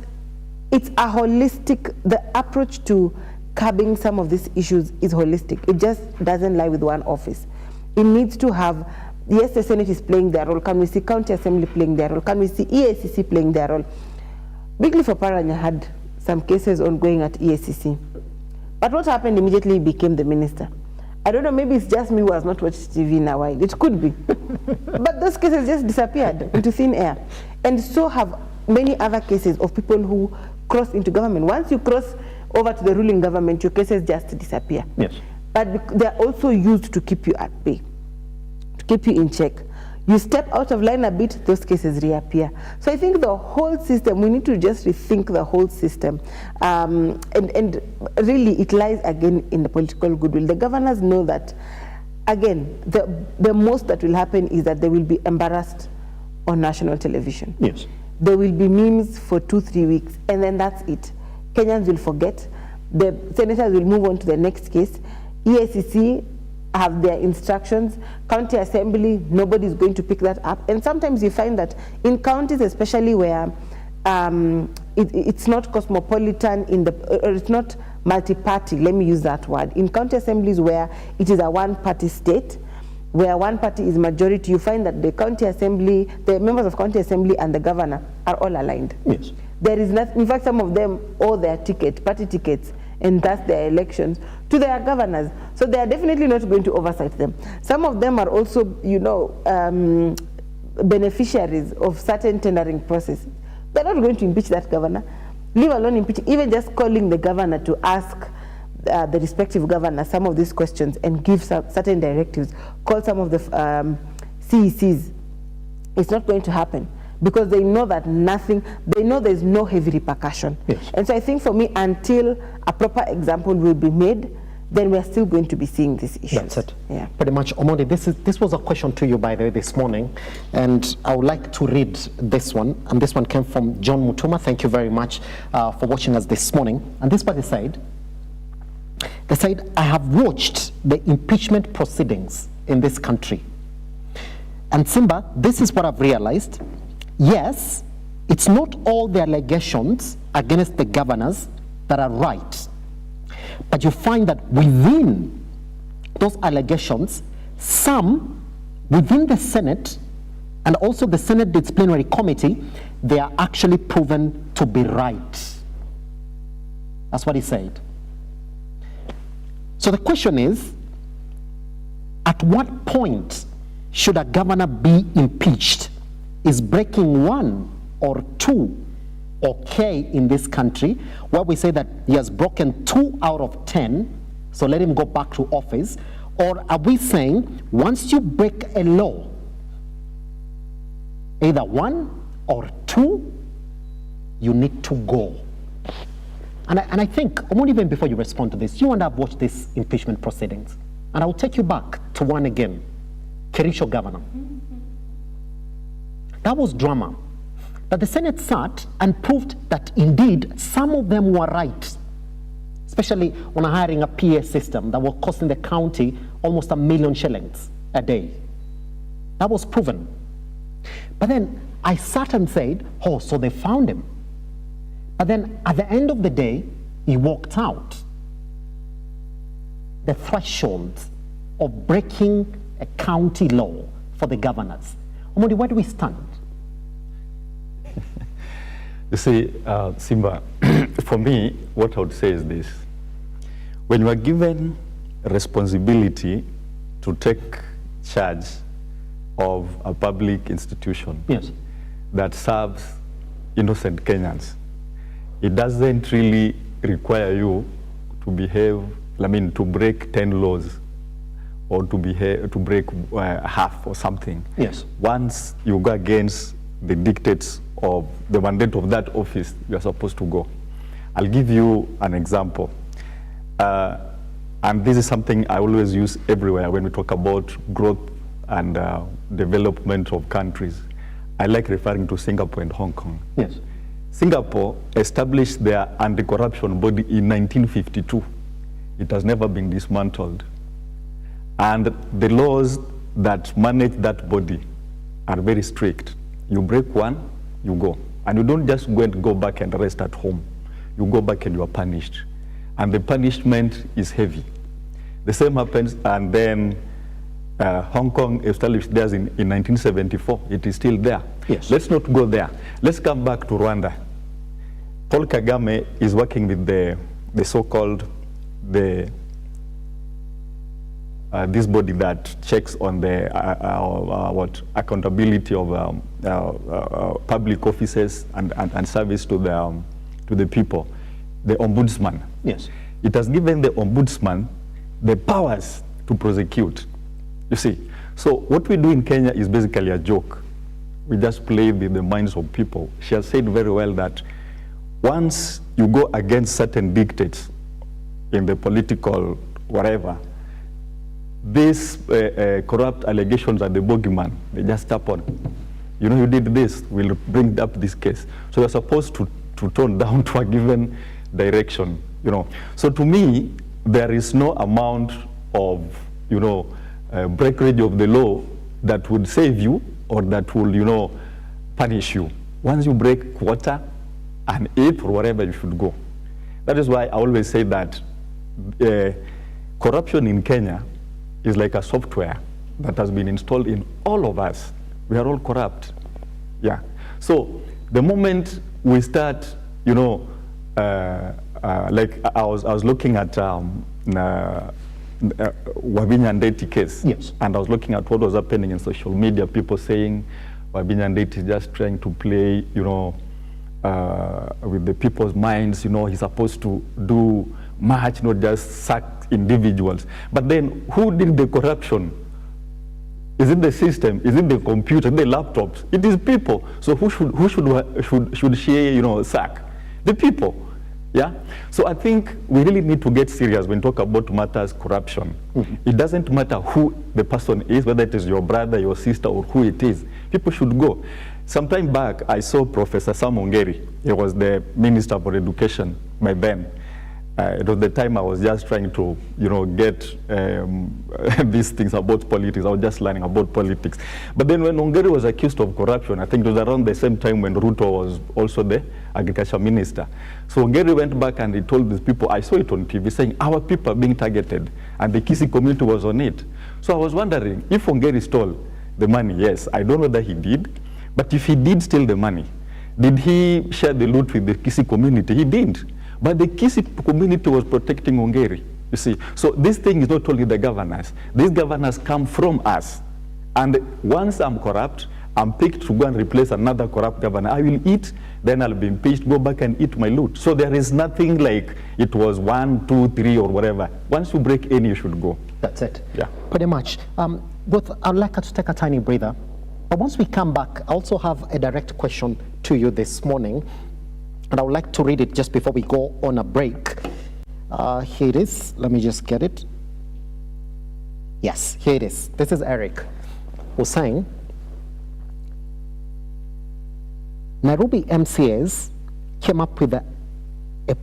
it's a holistic, the approach to curbing some of these issues is holistic. It just doesn't lie with one office. It needs to have, yes, the Senate is playing their role. Can we see county assembly playing their role? Can we see EACC playing their role? Big Leaf Oparanya had some cases ongoing at EACC. But what happened immediately he became the minister? I don't know, maybe it's just me who has not watched TV in a while. It could be. But those cases just disappeared into thin air. And so have many other cases of people who cross into government. Once you cross over to the ruling government, your cases just disappear. Yes. But they're also used to keep you at bay, to keep you in check. You step out of line a bit, those cases reappear. So I think the whole system, we need to just rethink the whole system. And really it lies again in the political goodwill. The governors know that, again, the most that will happen is that they will be embarrassed on national television. Yes. There will be memes for 2-3 weeks, and then that's it. Kenyans will forget. The senators will move on to the next case. EACC have their instructions. County assembly, nobody's going to pick that up. And sometimes you find that in counties, especially where it's not cosmopolitan, or it's not multi-party, let me use that word. In county assemblies where it is a one-party state, where one party is majority, you find that the county assembly, the members of county assembly and the governor are all aligned. Yes. There is nothing, in fact, some of them owe their party tickets, and thus their elections to their governors. So they are definitely not going to oversight them. Some of them are also, beneficiaries of certain tendering processes. They're not going to impeach that governor, leave alone impeach, even just calling the governor to ask the respective governor some of these questions and give certain directives, call some of the CECs. It's not going to happen, because they know that they know there's no heavy repercussion. Yes. And so I think for me, until a proper example will be made, then we're still going to be seeing these issues. That's it. Yeah. Pretty much. Omondi, this was a question to you, by the way, this morning, and I would like to read this one, and this one came from John Mutuma. Thank you very much for watching us this morning. And this part they said, I have watched the impeachment proceedings in this country. And Simba, this is what I've realized. Yes, it's not all the allegations against the governors that are right. But you find that within those allegations, some within the Senate and also the Senate Disciplinary Committee, they are actually proven to be right. That's what he said. So the question is, at what point should a governor be impeached? Is breaking 1 or 2 okay in this country, where we say that he has broken 2 out of 10, so let him go back to office? Or are we saying once you break a law, either 1 or 2, you need to go? And I think, even before you respond to this, you and I have watched these impeachment proceedings, and I will take you back to one again, Kerisho governor. That was drama. That the Senate sat and proved that indeed some of them were right, especially on hiring a PA system that was costing the county almost 1 million shillings a day. That was proven. But then I sat and said, oh, so they found him. But then at the end of the day, he walked out. The threshold of breaking a county law for the governors. Omondi, where do we stand? You see, Simba, for me, what I would say is this. when you are given a responsibility to take charge of a public institution that serves innocent Kenyans, it doesn't really require you to behave, to break 10 laws or to break half or something. Yes. Once you go against the dictates of the mandate of that office, you are supposed to go. I'll give you an example. And this is something I always use everywhere when we talk about growth and development of countries. I like referring to Singapore and Hong Kong. Yes. Singapore established their anti-corruption body in 1952. It has never been dismantled. And the laws that manage that body are very strict. You break one, you go. And you don't just go back and rest at home. You go back and you are punished. And the punishment is heavy. The same happens, and then Hong Kong established theirs in 1974. It is still there. Yes. Let's not go there. Let's come back to Rwanda. Paul Kagame is working with the so-called, this body that checks on the accountability of public offices and service to the people, the ombudsman. Yes. It has given the ombudsman the powers to prosecute. You see, so what we do in Kenya is basically a joke. We just play with the minds of people. She has said very well that once you go against certain dictates in the political whatever, these corrupt allegations are the bogeyman. They just tap on. You know, you did this, we'll bring up this case. So you're supposed to tone down to a given direction, you know. So to me, there is no amount of, breakage of the law that would save you or that will, punish you. Once you break quarter, an eighth or whatever, you should go. That is why I always say that corruption in Kenya is like a software that has been installed in all of us. We are all corrupt. Yeah. So the moment we start, like I was looking at Wavinya Ndeti case. Yes. And I was looking at what was happening in social media, people saying Wavinya Ndeti is just trying to play, with the people's minds, he's supposed to do much, not just sack individuals. But then who did the corruption? Is it the system? Is it the computer, the laptops? It is people. So who should she, sack? The people. Yeah. So I think we really need to get serious when we talk about matters corruption. It doesn't matter who the person is, whether it is your brother, your sister, or who it is. People should go. Some time back, I saw Professor Sam Ongeri. He was the Minister for Education by then. It was the time I was just trying to, get these things about politics. I was just learning about politics. But then when Ongeri was accused of corruption, I think it was around the same time when Ruto was also the agriculture minister. So Ongeri went back and he told these people, I saw it on TV, saying our people are being targeted, and the Kisii community was on it. So I was wondering, if Ongeri stole the money, yes, I don't know whether he did, but if he did steal the money, did he share the loot with the Kisii community? He didn't. But the Kisii community was protecting Ongeri, you see. So this thing is not only the governors. These governors come from us. And once I'm corrupt, I'm picked to go and replace another corrupt governor. I will eat, then I'll be impeached, go back and eat my loot. So there is nothing like it was 1, 2, 3 or whatever. Once you break any, you should go. That's it. Yeah. Pretty much. I'd like us to take a tiny breather. But once we come back, I also have a direct question to you this morning. And I would like to read it just before we go on a break. Here it is. Let me just get it. Yes, here it is. This is Eric, who's saying, Nairobi MCAs came up with a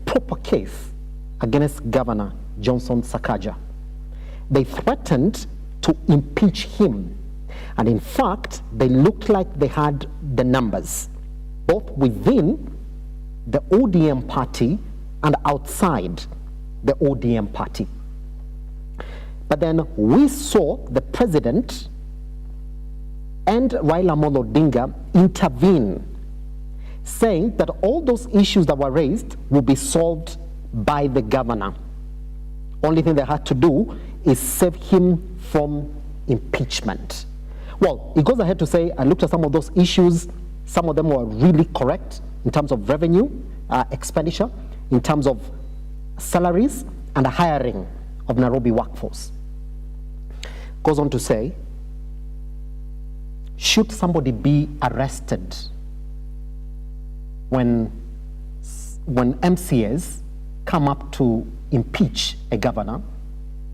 proper case against Governor Johnson Sakaja. They threatened to impeach him. And in fact, they looked like they had the numbers, both within the ODM party and outside the ODM party. But then we saw the president and Raila Amolo Odinga intervene, saying that all those issues that were raised will be solved by the governor. Only thing they had to do is save him from impeachment. Well, he goes ahead to say, I looked at some of those issues. Some of them were really correct in terms of revenue, expenditure, in terms of salaries, and the hiring of Nairobi workforce. Goes on to say, should somebody be arrested when MCAs come up to impeach a governor,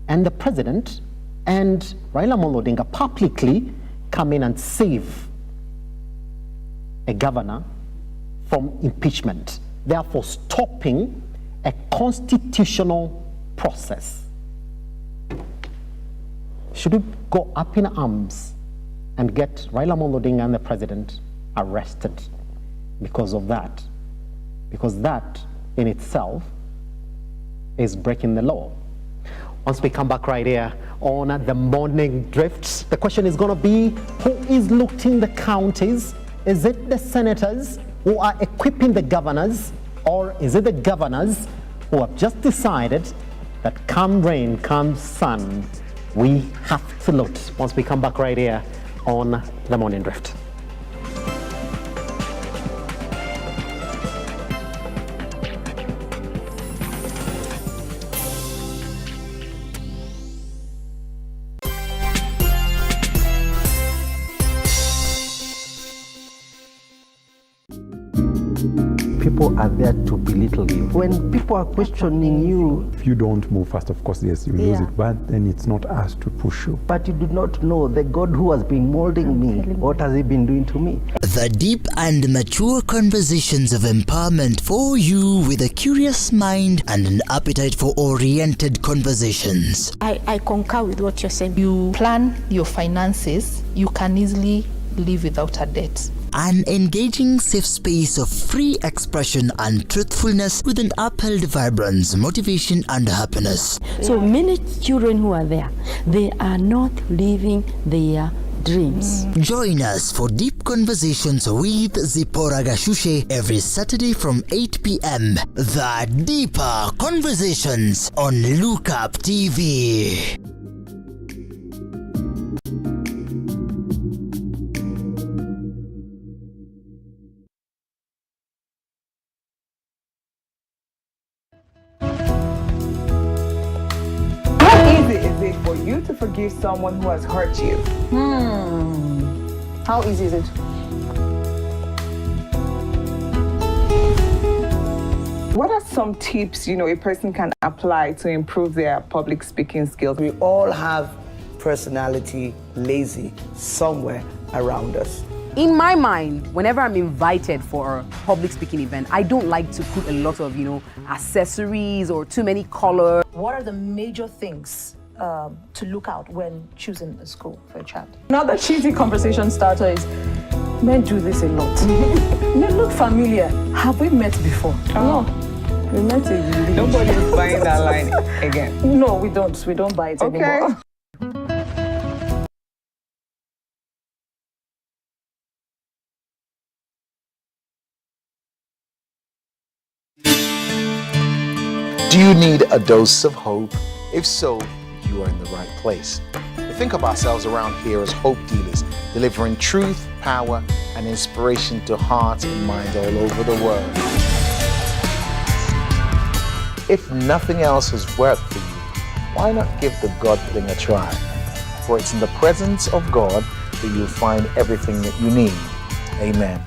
and the president and Raila Amolo Odinga publicly come in and save a governor from impeachment, therefore stopping a constitutional process? Should we go up in arms and get Raila Amolo Odinga and the president arrested because of that? Because that in itself is breaking the law. Once we come back right here on the morning drifts, the question is going to be, who is looting the counties? Is it the senators who are equipping the governors, or is it the governors who have just decided that come rain, come sun, we have to loot? Once we come back right here on the morning drift. People are there to belittle you. When people are questioning you, if you don't move fast, of course, yes, you lose it, but then it's not us to push you. But you do not know the God who has been molding me. What has he been doing to me? The deep and mature conversations of empowerment for you with a curious mind and an appetite for oriented conversations. I concur with what you're saying. You plan your finances, you can easily live without a debt. An engaging safe space of free expression and truthfulness with an upheld vibrance, motivation and happiness. So many children who are there, they are not living their dreams. Join us for deep conversations with Zipporah Gashushe every Saturday from 8 p.m. The Deeper Conversations on Lookup TV. For you to forgive someone who has hurt you? How easy is it? What are some tips, a person can apply to improve their public speaking skills? We all have personality lazy somewhere around us. In my mind, whenever I'm invited for a public speaking event, I don't like to put a lot of, accessories or too many colors. What are the major things to look out when choosing a school for a child? Another cheesy conversation starter is, men do this a lot. Men look familiar. Have we met before? No. We met in Nobody is buying that line again. No, we don't. We don't buy it anymore. Do you need a dose of hope? If so, you are in the right place. We think of ourselves around here as hope dealers, delivering truth, power, and inspiration to hearts and minds all over the world. If nothing else has worked for you, why not give the God thing a try? For it's in the presence of God that you'll find everything that you need. Amen.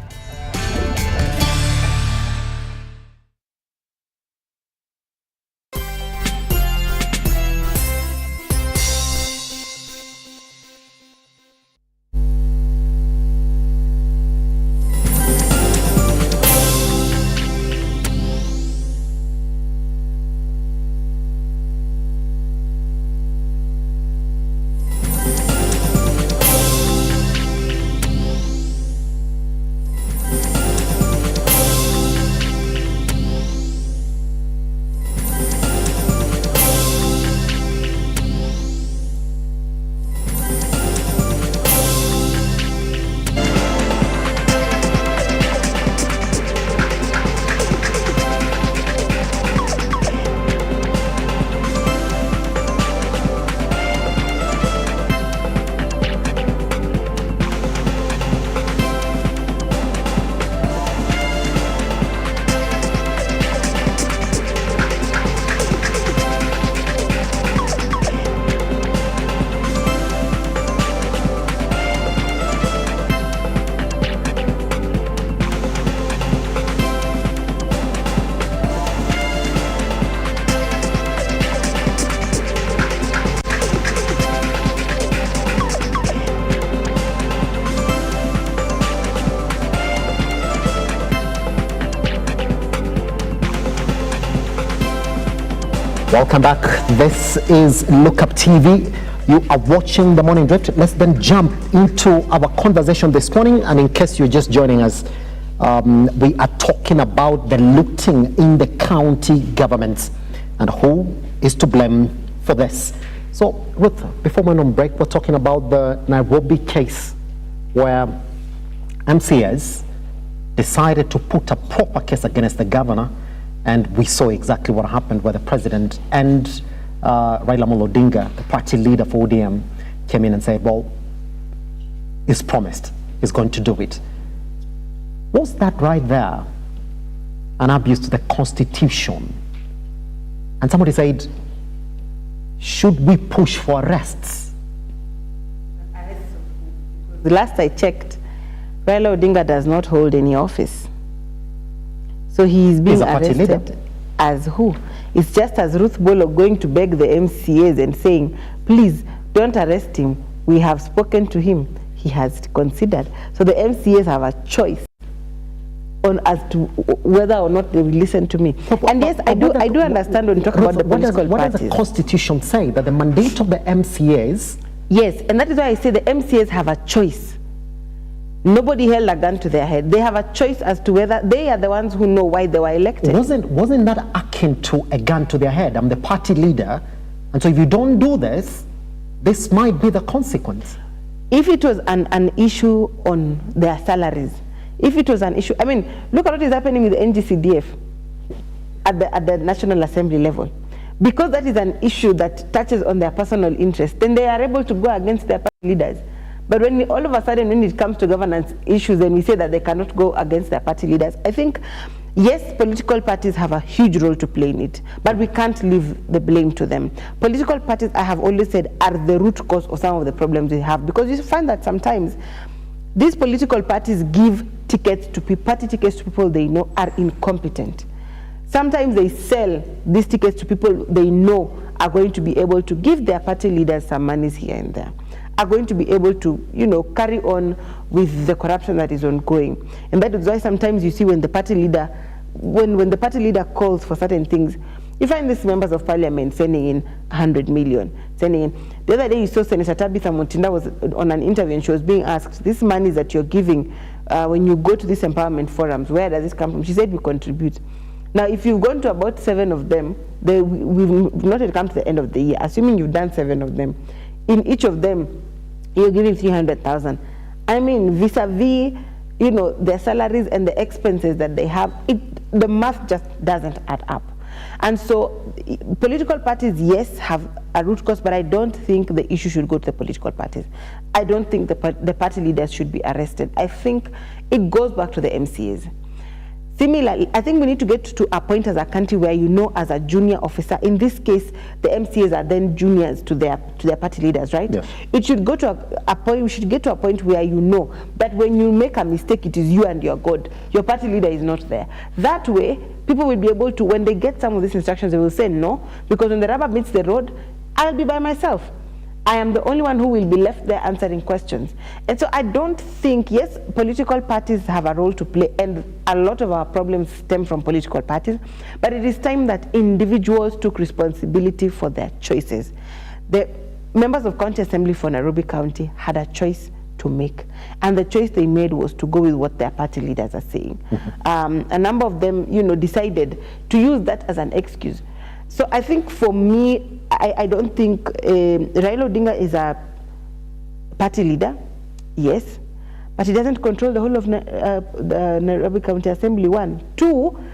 Welcome back. This is Look Up TV. You are watching The Morning Drift. Let's then jump into our conversation this morning. And in case you're just joining us, we are talking about the looting in the county governments and who is to blame for this. So, Ruth, before we went on break, we're talking about the Nairobi case where MCAs decided to put a proper case against the governor, and we saw exactly what happened where the president and Raila Amolo Odinga, the party leader for ODM, came in and said, well, he's promised he's going to do it. Was that right there an abuse to the Constitution? And somebody said, should we push for arrests? The last I checked, Raila Odinga does not hold any office. So he is being arrested as who? It's just as Ruth Bolo going to beg the MCAs and saying, please don't arrest him. We have spoken to him. He has considered. So the MCAs have a choice on as to whether or not they will listen to me. And yes, I do understand when you talk about the political parties. What does the Constitution say? That the mandate of the MCAs? Yes, and that is why I say the MCAs have a choice. Nobody held a gun to their head. They have a choice as to whether they are the ones who know why they were elected. Wasn't that akin to a gun to their head? I'm the party leader, and so if you don't do this, this might be the consequence. If it was an issue on their salaries, if it was an issue, I mean, look at what is happening with the NGCDF at the National Assembly level. Because that is an issue that touches on their personal interest, then they are able to go against their party leaders. But when all of a sudden, when it comes to governance issues, then we say that they cannot go against their party leaders. I think, yes, political parties have a huge role to play in it, but we can't leave the blame to them. Political parties, I have always said, are the root cause of some of the problems we have, because you find that sometimes these political parties give tickets to people, party tickets to people they know are incompetent. Sometimes they sell these tickets to people they know are going to be able to give their party leaders some monies here and there, are going to be able to, you know, carry on with the corruption that is ongoing. And that is why sometimes you see when the party leader, when the party leader calls for certain things, you find these members of parliament sending in 100 million, sending in. The other day you saw Senator Tabitha Mutinda was on an interview and she was being asked, this money that you're giving when you go to these empowerment forums, where does this come from? She said, we contribute. Now, if you've gone to about 7 of them, we've not yet come to the end of the year, assuming you've done 7 of them. In each of them, you're giving 300,000. I mean, vis-a-vis, you know, their salaries and the expenses that they have, the math just doesn't add up. And so, political parties, yes, have a root cause, but I don't think the issue should go to the political parties. I don't think the party leaders should be arrested. I think it goes back to the MCAs. Similarly, I think we need to get to a point as a country where you know, as a junior officer, in this case, the MCAs are then juniors to their party leaders, right? Yes. It should go to a point. We should get to a point where you know that when you make a mistake, it is you and your God. Your party leader is not there. That way, people will be able to, when they get some of these instructions, they will say no, because when the rubber meets the road, I'll be by myself. I am the only one who will be left there answering questions. And so I don't think, yes, political parties have a role to play, and a lot of our problems stem from political parties, but it is time that individuals took responsibility for their choices. The members of County Assembly for Nairobi County had a choice to make, and the choice they made was to go with what their party leaders are saying. A number of them, you know, decided to use that as an excuse. So I think for me, I don't think Raila Odinga is a party leader, yes, but he doesn't control the whole of the Nairobi County Assembly, 1. 2,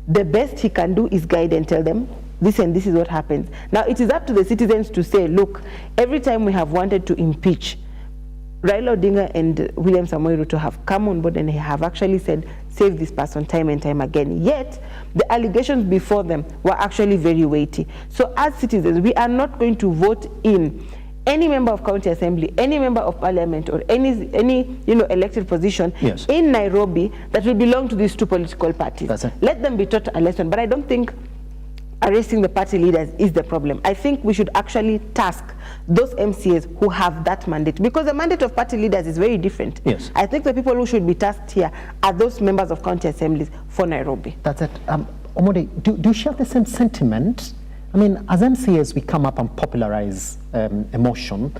the best he can do is guide and tell them, this and this is what happens. Now, it is up to the citizens to say, look, every time we have wanted to impeach, Raila Odinga and William Samoei Ruto have come on board and they have actually said, save this person time and time again. Yet, the allegations before them were actually very weighty. So as citizens, we are not going to vote in any member of county assembly, any member of parliament, or any elected position in Nairobi that will belong to these two political parties. Let them be taught a lesson. But I don't think arresting the party leaders is the problem. I think we should actually task those MCAs who have that mandate, because the mandate of party leaders is very different. Yes. I think the people who should be tasked here are those members of county assemblies for Nairobi. That's it. Omode, do you share the same sentiment? I mean, as MCAs, we come up and popularize a motion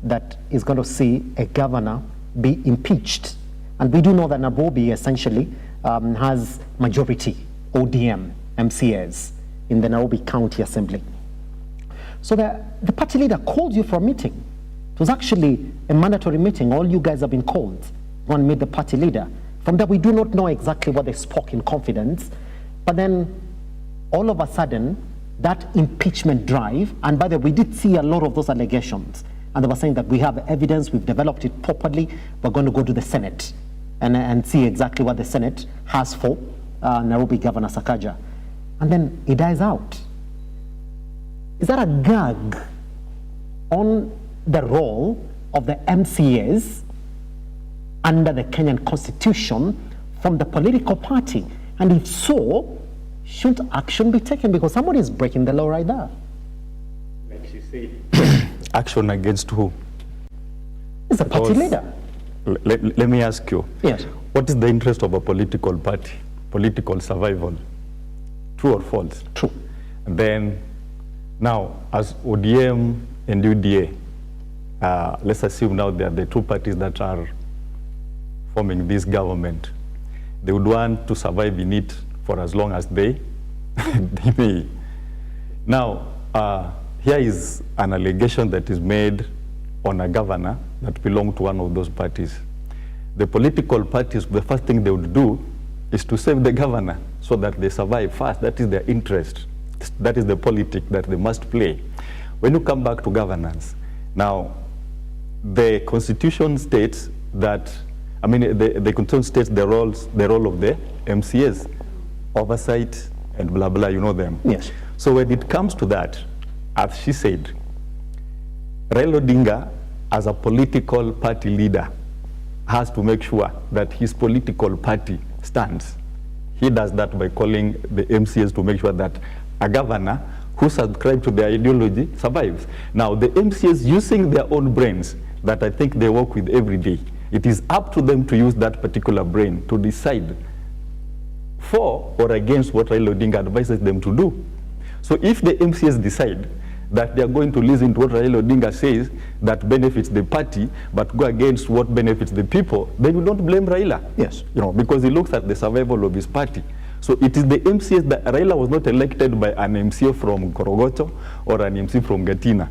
that is going to see a governor be impeached. And we do know that Nairobi essentially has majority ODM MCAs in the Nairobi County Assembly. So the party leader called you for a meeting. It was actually a mandatory meeting. All you guys have been called. One meet the party leader. From there, we do not know exactly what they spoke in confidence. But then, all of a sudden, that impeachment drive, and by the way, we did see a lot of those allegations. And they were saying that we have evidence, we've developed it properly, we're going to go to the Senate and see exactly what the Senate has for Nairobi Governor Sakaja. And then it dies out. Is that a gag on the role of the MCAs under the Kenyan Constitution from the political party? And if so, shouldn't action be taken? Because somebody is breaking the law right there. Like she said. Action against who? It's a party leader. Let me ask you. Yes. What is the interest of a political party? Political survival. True or false? True. And then, now, as ODM and UDA, let's assume now they are the two parties that are forming this government. They would want to survive in it for as long as they may. Now, here is an allegation that is made on a governor that belonged to one of those parties. The political parties, the first thing they would do is to save the governor so that they survive first. That is their interest. That is the politic that they must play. When you come back to governance, now, the Constitution states that, I mean, the Constitution states the role of the MCAs, oversight and blah, blah, you know them. Yes. So when it comes to that, as she said, Raila Odinga, as a political party leader, has to make sure that his political party stands. He does that by calling the MCAs to make sure that a governor who subscribes to their ideology survives. Now, the MCAs using their own brains that I think they work with every day, it is up to them to use that particular brain to decide for or against what Raila Odinga advises them to do. So if the MCAs decide that they are going to listen to what Raila Odinga says that benefits the party, but go against what benefits the people, then you don't blame Raila. Yes. You know, because he looks at the survival of his party. So it is the MCAs that Raila was not elected by an MCA from Korogocho or an MC from Gatina.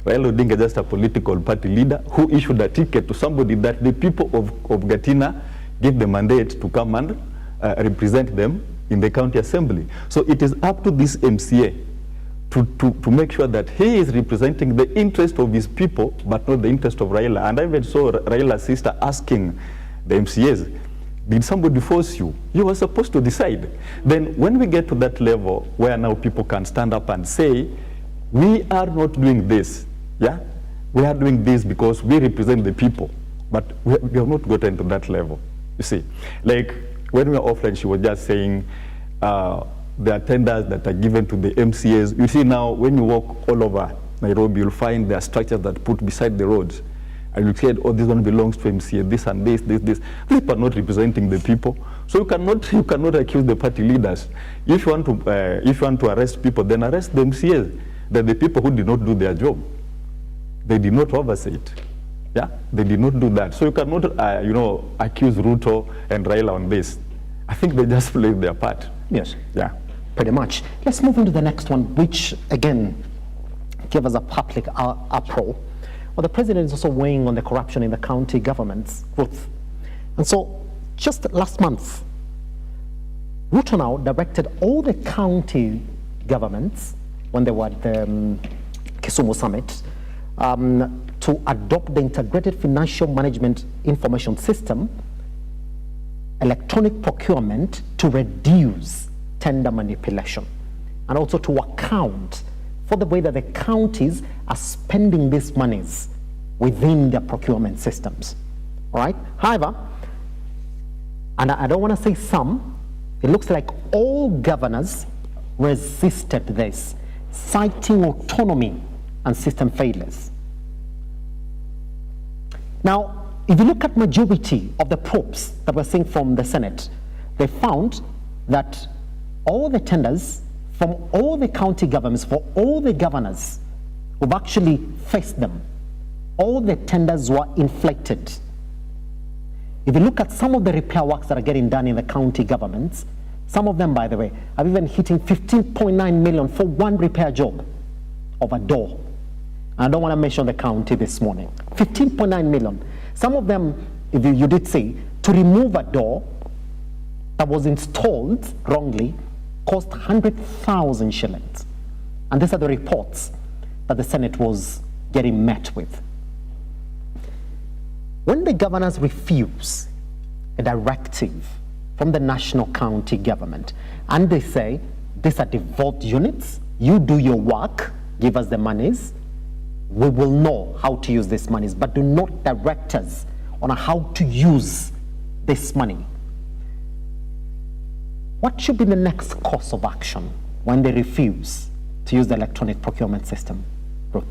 Raila Odinga is just a political party leader who issued a ticket to somebody that the people of Gatina gave the mandate to come and represent them in the county assembly. So it is up to this MCA to make sure that he is representing the interest of his people, but not the interest of Raila. And I even saw Raila's sister asking the MCAs, did somebody force you? You were supposed to decide. Then when we get to that level where now people can stand up and say, we are not doing this, yeah? We are doing this because we represent the people, but we have not gotten to that level, you see. Like, when we were offline, she was just saying, there are tenders that are given to the MCAs. You see now, when you walk all over Nairobi, you'll find there are structures that put beside the roads. And you said, oh, this one belongs to MCA, this and this. These people are not representing the people. So you cannot accuse the party leaders. If you want to arrest people, then arrest the MCAs. They're the people who did not do their job. They did not oversee it. Yeah, they did not do that. So you cannot, accuse Ruto and Raila on this. I think they just played their part. Yes. Yeah. Pretty much. Let's move on to the next one, which again gave us a public uproar. Well, the president is also weighing on the corruption in the county government's growth. And so, just last month, Ruto now directed all the county governments, when they were at the Kisumu summit, to adopt the Integrated Financial Management Information System, electronic procurement, to reduce tender manipulation, and also to account for the way that the counties are spending these monies within their procurement systems. All right? However, and I don't want to say some, it looks like all governors resisted this, citing autonomy and system failures. Now, if you look at majority of the probes that we're seeing from the Senate, they found that all the tenders from all the county governments, for all the governors who've actually faced them, all the tenders were inflated. If you look at some of the repair works that are getting done in the county governments, some of them, by the way, are even hitting 15.9 million for one repair job of a door. I don't want to mention the county this morning. 15.9 million. Some of them, if you did say, to remove a door that was installed wrongly, cost 100,000 shillings. And these are the reports that the Senate was getting met with. When the governors refuse a directive from the national county government and they say, these are devolved units, you do your work, give us the monies, we will know how to use these monies, but do not direct us on how to use this money. What should be the next course of action when they refuse to use the electronic procurement system? Ruth?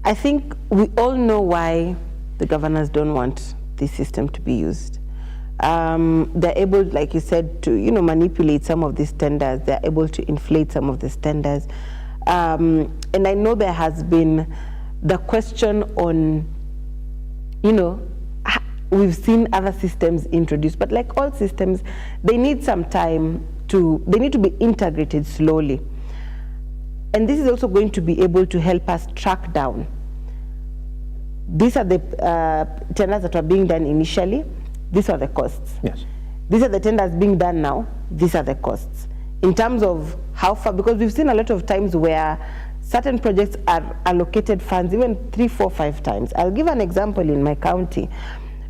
I think we all know why the governors don't want this system to be used. They're able, like you said, to manipulate some of these tenders. They're able to inflate some of these tenders. And I know there has been the question on, we've seen other systems introduced, but like all systems, they need some time they need to be integrated slowly. And this is also going to be able to help us track down. These are the tenders that were being done initially. These are the costs. Yes. These are the tenders being done now. These are the costs. In terms of how far, because we've seen a lot of times where certain projects are allocated funds even 3, 4, 5 times. I'll give an example in my county.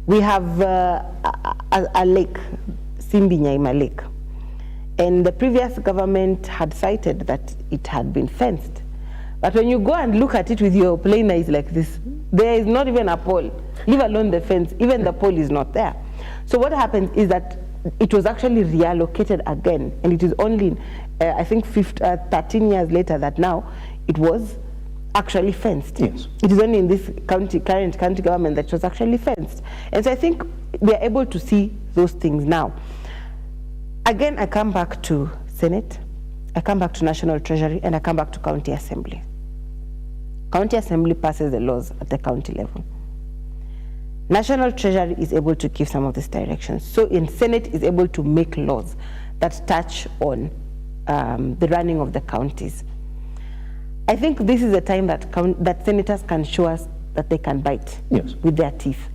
We have a lake, Simbinyaima Lake. And the previous government had cited that it had been fenced. But when you go and look at it with your plain eyes like this, there is not even a pole, leave alone the fence, even the pole is not there. So what happens is that it was actually reallocated again, and it is only, I think, 13 years later that now it was actually fenced. Yes. It is only in this current county government that it was actually fenced. And so I think we are able to see those things now. Again, I come back to Senate, I come back to National Treasury, and I come back to County Assembly. County Assembly passes the laws at the county level. National Treasury is able to give some of these directions. So in Senate is able to make laws that touch on the running of the counties. I think this is the time that senators can show us that they can bite with their teeth.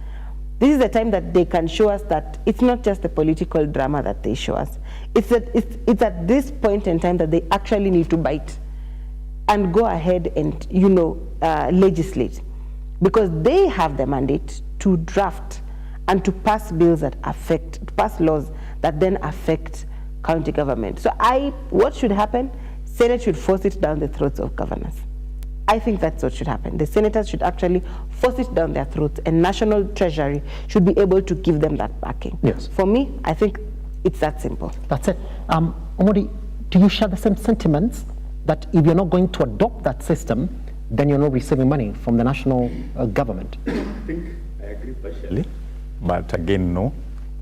This is the time that they can show us that it's not just the political drama that they show us. It's at this point in time that they actually need to bite and go ahead and, legislate, because they have the mandate to draft and to pass bills that pass laws that then affect county government. So what should happen? Senate should force it down the throats of governors. I think that's what should happen. The senators should actually force it down their throats, and National Treasury should be able to give them that backing. Yes. For me, I think it's that simple. That's it. Omodi, do you share the same sentiments that if you're not going to adopt that system, then you're not receiving money from the national government? I think I agree partially, but again, no,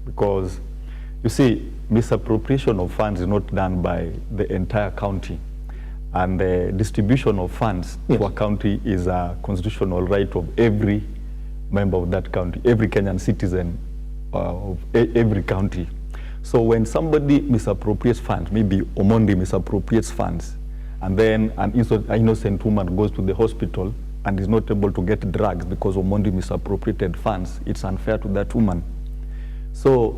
because you see, misappropriation of funds is not done by the entire county. And the distribution of funds to a county is a constitutional right of every member of that county, every Kenyan citizen of every county. So when somebody misappropriates funds, maybe Omondi misappropriates funds, and then an innocent woman goes to the hospital and is not able to get drugs because Omondi misappropriated funds, it's unfair to that woman. So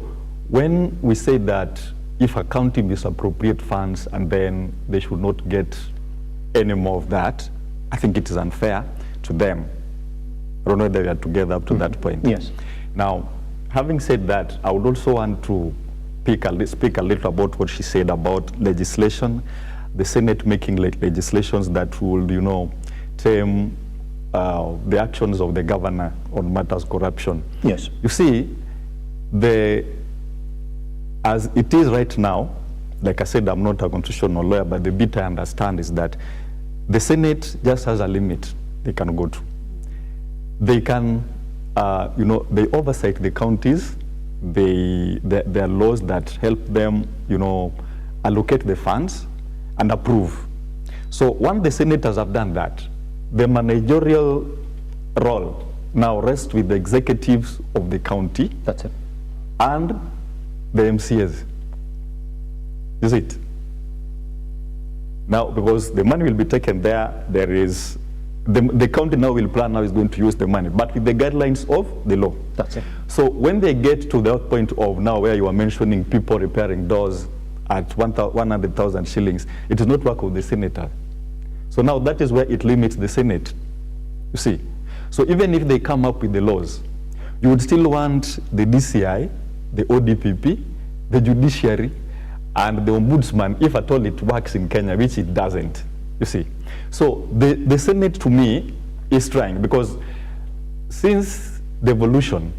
when we say that if a county misappropriate funds and then they should not get any more of that, I think it is unfair to them. I don't know whether we are together up to that point. Yes. Now, having said that, I would also want to speak a little about what she said about legislation, the Senate making legislations that will, tame the actions of the governor on matters corruption. Yes. You see, as it is right now, like I said, I'm not a constitutional lawyer, but the bit I understand is that the Senate just has a limit they can go to. They can, they oversight the counties. There are laws that help them, allocate the funds, and approve. So once the senators have done that, the managerial role now rests with the executives of the county. That's it. And the MCAs. Is it? Now, because the money will be taken there, there is, the county now will plan how it's going to use the money, but with the guidelines of the law. That's it. So when they get to the point of now where you are mentioning people repairing doors at 100,000 shillings, it is not work of the senator. So now that is where it limits the Senate, you see. So even if they come up with the laws, you would still want the DCI, the ODPP, the judiciary, and the ombudsman, if at all it works in Kenya, which it doesn't, you see. So the Senate, to me, is trying, because since devolution,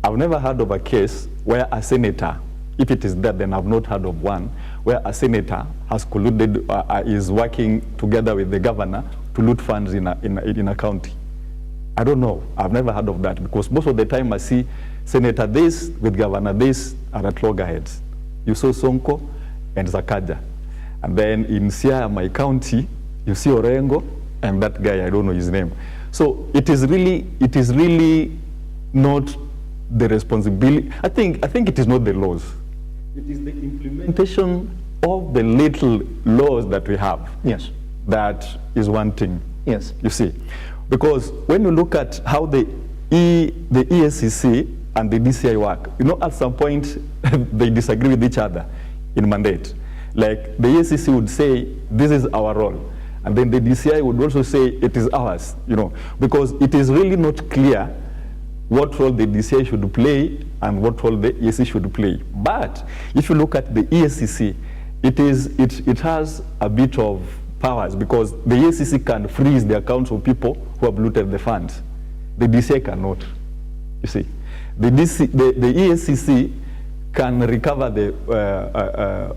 I've never heard of a case where a senator, if it is that, then I've not heard of one, where a senator has colluded, is working together with the governor to loot funds in a county. I don't know. I've never heard of that, because most of the time I see Senator this with Governor this are at loggerheads. You saw Sonko and Zakaja. And then in Siaya, my county, you see Orengo and that guy, I don't know his name. So it is really not the responsibility. I think it is not the laws. It is the implementation of the little laws that we have. Yes. That is one thing. Yes. You see. Because when you look at how the ESCC and the DCI work, you know, at some point they disagree with each other in mandate. Like the ESCC would say, this is our role. And then the DCI would also say, it is ours, you know, because it is really not clear what role the DCI should play and what role the ESCC should play. But if you look at the ESCC, it has a bit of powers, because the ESCC can freeze the accounts of people who have looted the funds. The DCI cannot, you see. The ESCC can recover the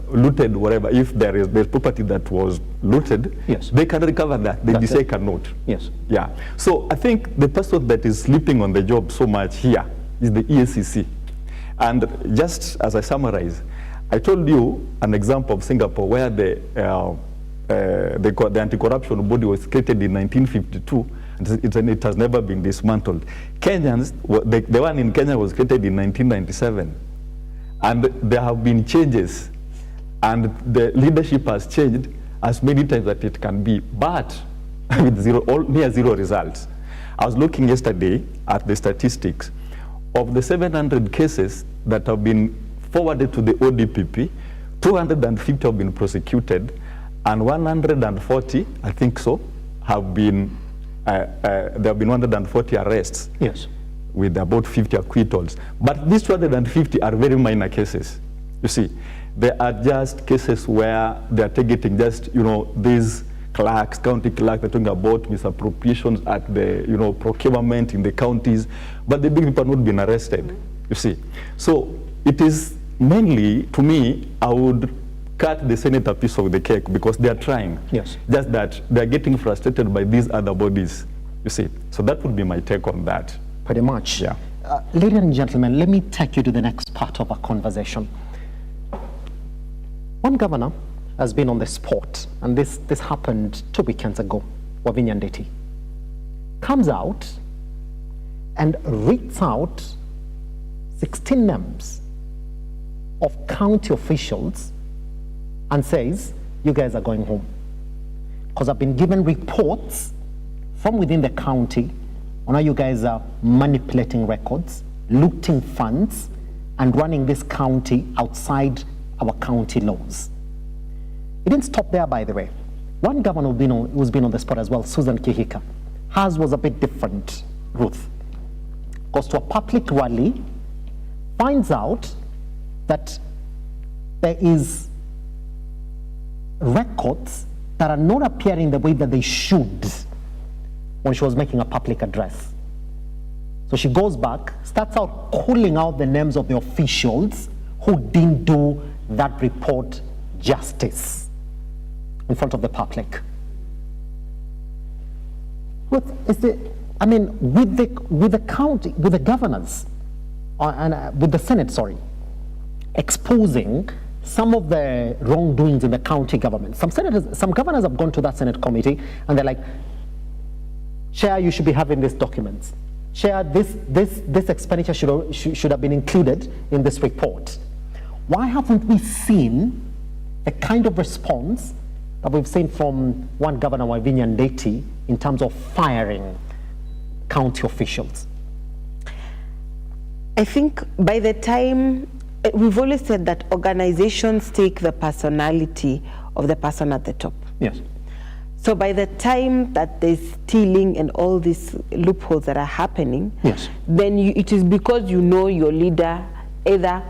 looted whatever. If there's property that was looted, yes, they can recover that. The DCI cannot. Yes. Yeah. So I think the person that is sleeping on the job so much here is the ESCC. And just as I summarize, I told you an example of Singapore where the anti-corruption body was created in 1952, and it has never been dismantled. Kenyans, the one in Kenya was created in 1997, and there have been changes, and the leadership has changed as many times that it can be, but with near zero results. I was looking yesterday at the statistics of the 700 cases that have been forwarded to the ODPP. 250 have been prosecuted, and 140, I think so, have been, there have been 140 arrests. Yes. With about 50 acquittals. But these 250 are very minor cases. You see, they are just cases where they are targeting just, you know, these clerks, county clerks, they're talking about misappropriations at the, you know, procurement in the counties, but the big people have not been arrested, you see. So it is mainly, to me, I would cut the Senate a piece of the cake, because they are trying. Yes. Just that they are getting frustrated by these other bodies, you see. So that would be my take on that. Pretty much. Yeah. Ladies and gentlemen, let me take you to the next part of our conversation. One governor has been on the spot, and this happened 2 weekends ago. Wavinya Ndeti comes out and reads out 16 names of county officials and says, you guys are going home. Because I've been given reports from within the county on how you guys are manipulating records, looting funds, and running this county outside our county laws. It didn't stop there, by the way. One governor who's been on the spot as well, Susan Kihika. Hers was a bit different, Ruth. Goes to a public rally, finds out that there is records that are not appearing the way that they should when she was making a public address. So she goes back, starts out calling out the names of the officials who didn't do that report justice in front of the public. With the county, with the governors, with the Senate, exposing some of the wrongdoings in the county government. Some governors have gone to that Senate committee and they're like, Chair, you should be having these documents. Chair, this expenditure should have been included in this report. Why haven't we seen the kind of response that we've seen from one Governor Wavinya Ndeti in terms of firing county officials? I think by the time, we've always said that organizations take the personality of the person at the top. Yes. So by the time that there's stealing and all these loopholes that are happening, yes, then it is because you know your leader either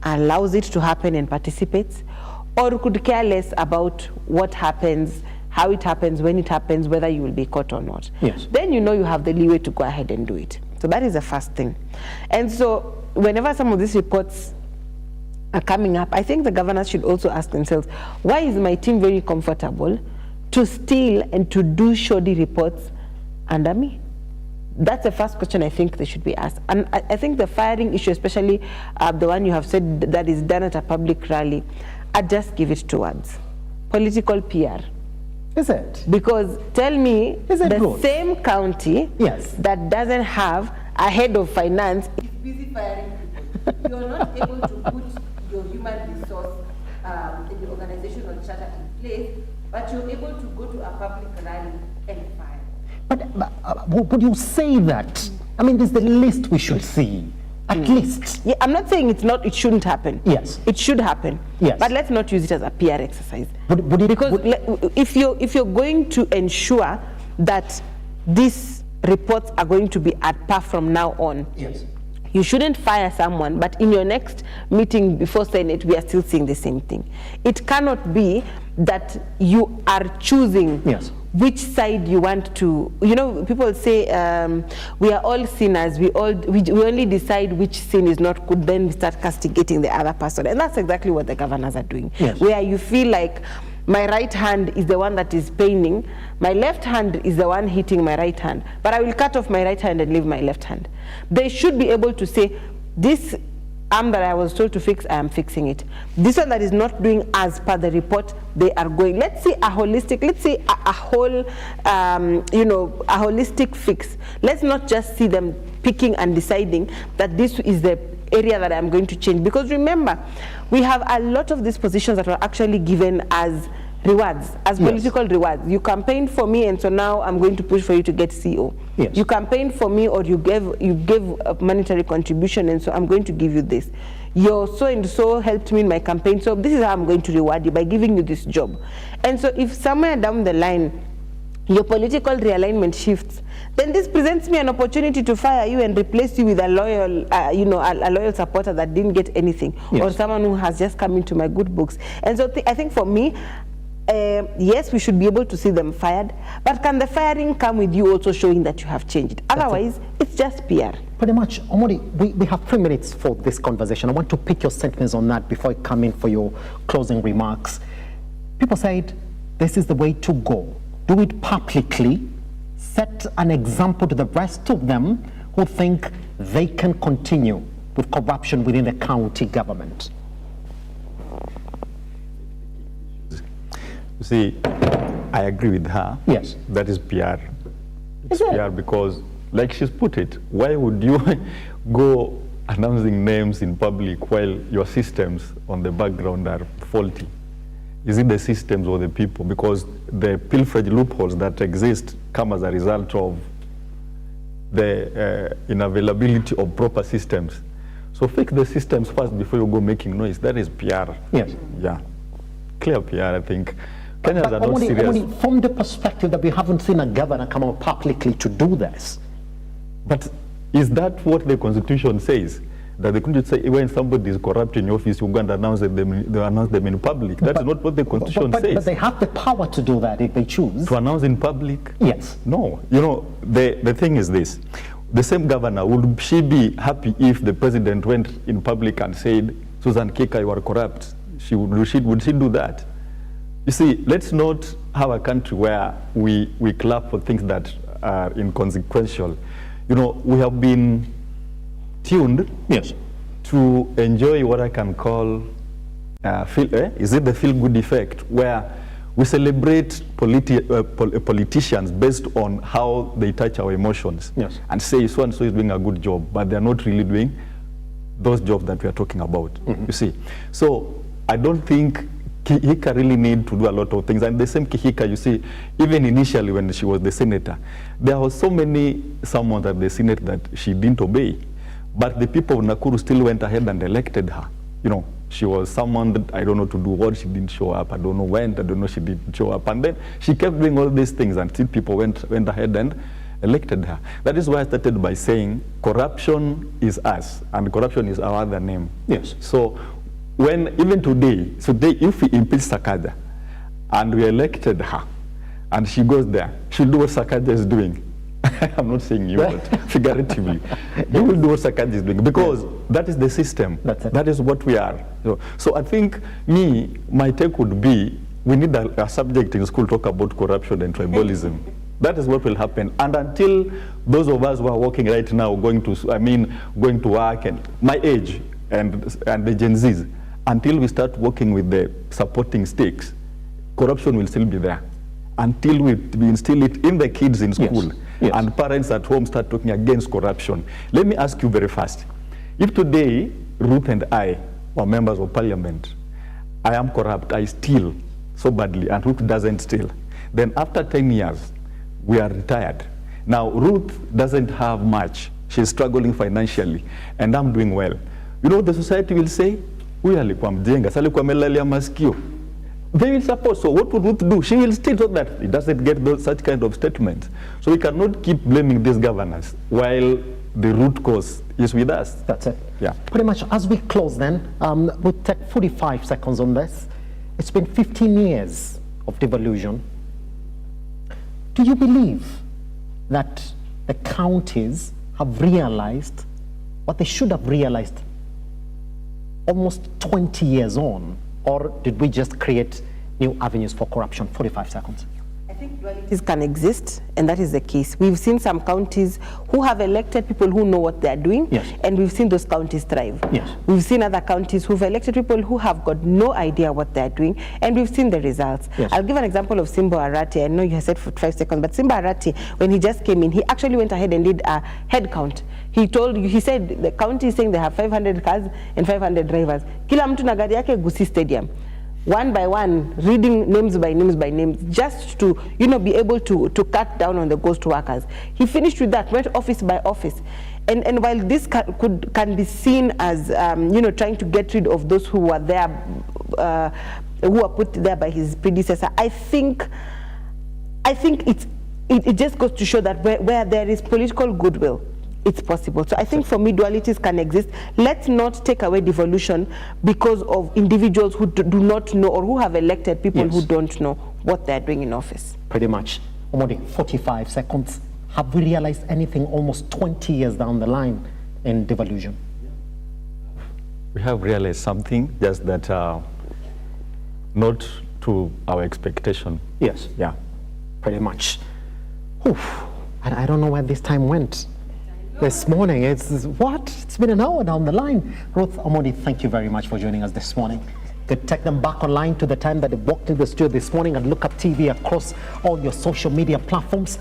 allows it to happen and participates, or could care less about what happens, how it happens, when it happens, whether you will be caught or not. Yes. Then you know you have the leeway to go ahead and do it. So that is the first thing. And so whenever some of these reports are coming up, I think the governors should also ask themselves, why is my team very comfortable to steal and to do shoddy reports under me? That's the first question I think they should be asked. And I think the firing issue, especially the one you have said that is done at a public rally, I just give it 2 words: political PR. Is it? Because tell me, the good? same county yes, that doesn't have a head of finance is busy firing people. You're not able to put your human resource in the organizational charter in place, but you're able to go to a public rally and fire. But would you say that? I mean, this is the least we should see. At least. Yeah, I'm not saying it shouldn't happen. Yes. It should happen. Yes. But let's not use it as a PR exercise. Because if you're going to ensure that these reports are going to be at par from now on, yes, you shouldn't fire someone, but in your next meeting before Senate, we are still seeing the same thing. It cannot be that you are choosing which side you want to. You know, people say we are all sinners. We only decide which sin is not good, then we start castigating the other person. And that's exactly what the governors are doing. Yes. Where you feel like my right hand is the one that is paining, my left hand is the one hitting my right hand, but I will cut off my right hand and leave my left hand. They should be able to say, this arm that I was told to fix, I am fixing it. This one that is not doing as per the report, they are going. Let's see a holistic, let's see a whole, a holistic fix. Let's not just see them picking and deciding that this is the area that I'm going to change. Because remember, we have a lot of these positions that were actually given as rewards, as political rewards. You campaigned for me, and so now I'm going to push for you to get CEO. Yes. You campaigned for me, or you gave a monetary contribution, and so I'm going to give you this. Your so and so helped me in my campaign, so this is how I'm going to reward you, by giving you this job. And so if somewhere down the line your political realignment shifts, then this presents me an opportunity to fire you and replace you with a loyal, a loyal supporter that didn't get anything, or someone who has just come into my good books. And so I think for me, yes, we should be able to see them fired, but can the firing come with you also showing that you have changed? Otherwise, it's just PR. Pretty much. Omori, we have 3 minutes for this conversation. I want to pick your sentiments on that before I come in for your closing remarks. People said this is the way to go. Do it publicly, set an example to the rest of them who think they can continue with corruption within the county government. You see, I agree with her. Yes. That is PR. It's PR because, like she's put it, why would you go announcing names in public while your systems on the background are faulty? Is it the systems or the people? Because the pilferage loopholes that exist come as a result of the unavailability of proper systems. So fix the systems first before you go making noise. That is PR. Yes. Yeah. Clear PR, I think. Kenyans are not serious. Only from the perspective that we haven't seen a governor come out publicly to do this. But is that what the Constitution says? That they couldn't say when somebody is corrupt in your office, you go and announce them in public. That's not what the Constitution says. But they have the power to do that if they choose. To announce in public? Yes. No. You know, the thing is this. The same governor, would she be happy if the president went in public and said, Susan Kika, you are corrupt? Would she do that? You see, let's not have a country where we clap for things that are inconsequential. You know, we have been tuned to enjoy what I can call is it the feel-good effect, where we celebrate politicians based on how they touch our emotions, yes, and say so-and-so is doing a good job, but they're not really doing those jobs that we are talking about, you see. So I don't think Kihika really need to do a lot of things. And the same Kihika, you see, even initially when she was the senator, there was so many someone at the Senate that she didn't obey. But the people of Nakuru still went ahead and elected her. You know, she was someone that I don't know to do what, she didn't show up, I don't know when, I don't know she didn't show up. And then she kept doing all these things until people went ahead and elected her. That is why I started by saying corruption is us, and corruption is our other name. Yes. So when, even today, if we impeach Sakaja and we elected her and she goes there, she'll do what Sakaja is doing. I'm not saying you, but figuratively. You will do what Sakaja is doing, because that is the system. That is what we are. So I think my take would be, we need a subject in school talk about corruption and tribalism. That is what will happen. And until those of us who are working right now, going to work, and my age and the Gen Zs, until we start working with the supporting stakes, corruption will still be there. Until we instill it in the kids in school, yes, yes, and parents at home start talking against corruption. Let me ask you very fast. If today, Ruth and I were members of parliament, I am corrupt, I steal so badly, and Ruth doesn't steal, then after 10 years, we are retired. Now, Ruth doesn't have much. She's struggling financially, and I'm doing well. You know what the society will say? Huyu alikuwa mjenga, sasa alikuwa amelalia masikio. They will support. So what would Ruth do? She will still so that it doesn't get such kind of statements. So we cannot keep blaming these governors while the root cause is with us. That's it. Yeah. Pretty much as we close then, we'll take 45 seconds on this. It's been 15 years of devolution. Do you believe that the counties have realized what they should have realized almost 20 years on? Or did we just create new avenues for corruption? 45 seconds. I think dualities can exist, and that is the case. We've seen some counties who have elected people who know what they're doing, yes, and we've seen those counties thrive. Yes. We've seen other counties who've elected people who have got no idea what they're doing, and we've seen the results. Yes. I'll give an example of Simbo Arati. I know you said for 5 seconds, but Simbo Arati, when he just came in, he actually went ahead and did a head count. He said the county is saying they have 500 cars and 500 drivers. Kila mtu na gari yake Gusii Stadium. One by one, reading names by names, just to, be able to cut down on the ghost workers. He finished with that, went office by office. And while this can be seen as, trying to get rid of those who were there, who were put there by his predecessor, I think it just goes to show that where there is political goodwill, it's possible. So I think for me, dualities can exist. Let's not take away devolution because of individuals who do not know, or who have elected people, yes, who don't know what they're doing in office. Pretty much. Omodi, 45 seconds. Have we realized anything almost 20 years down the line in devolution? We have realized something, just that not to our expectation. Yes. Yeah. Pretty much. Oof. And I don't know where this time went. This morning, it's been an hour down the line. Ruth Omodi, thank you very much for joining us this morning. Could take them back online to the time that they walked in the studio this morning and look up TV across all your social media platforms.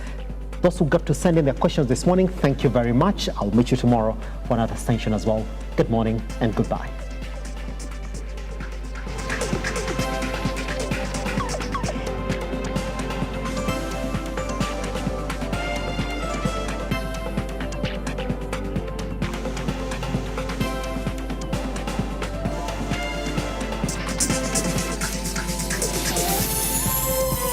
Those who got to send in their questions this morning, thank you very much. I'll meet you tomorrow for another session as well. Good morning and goodbye.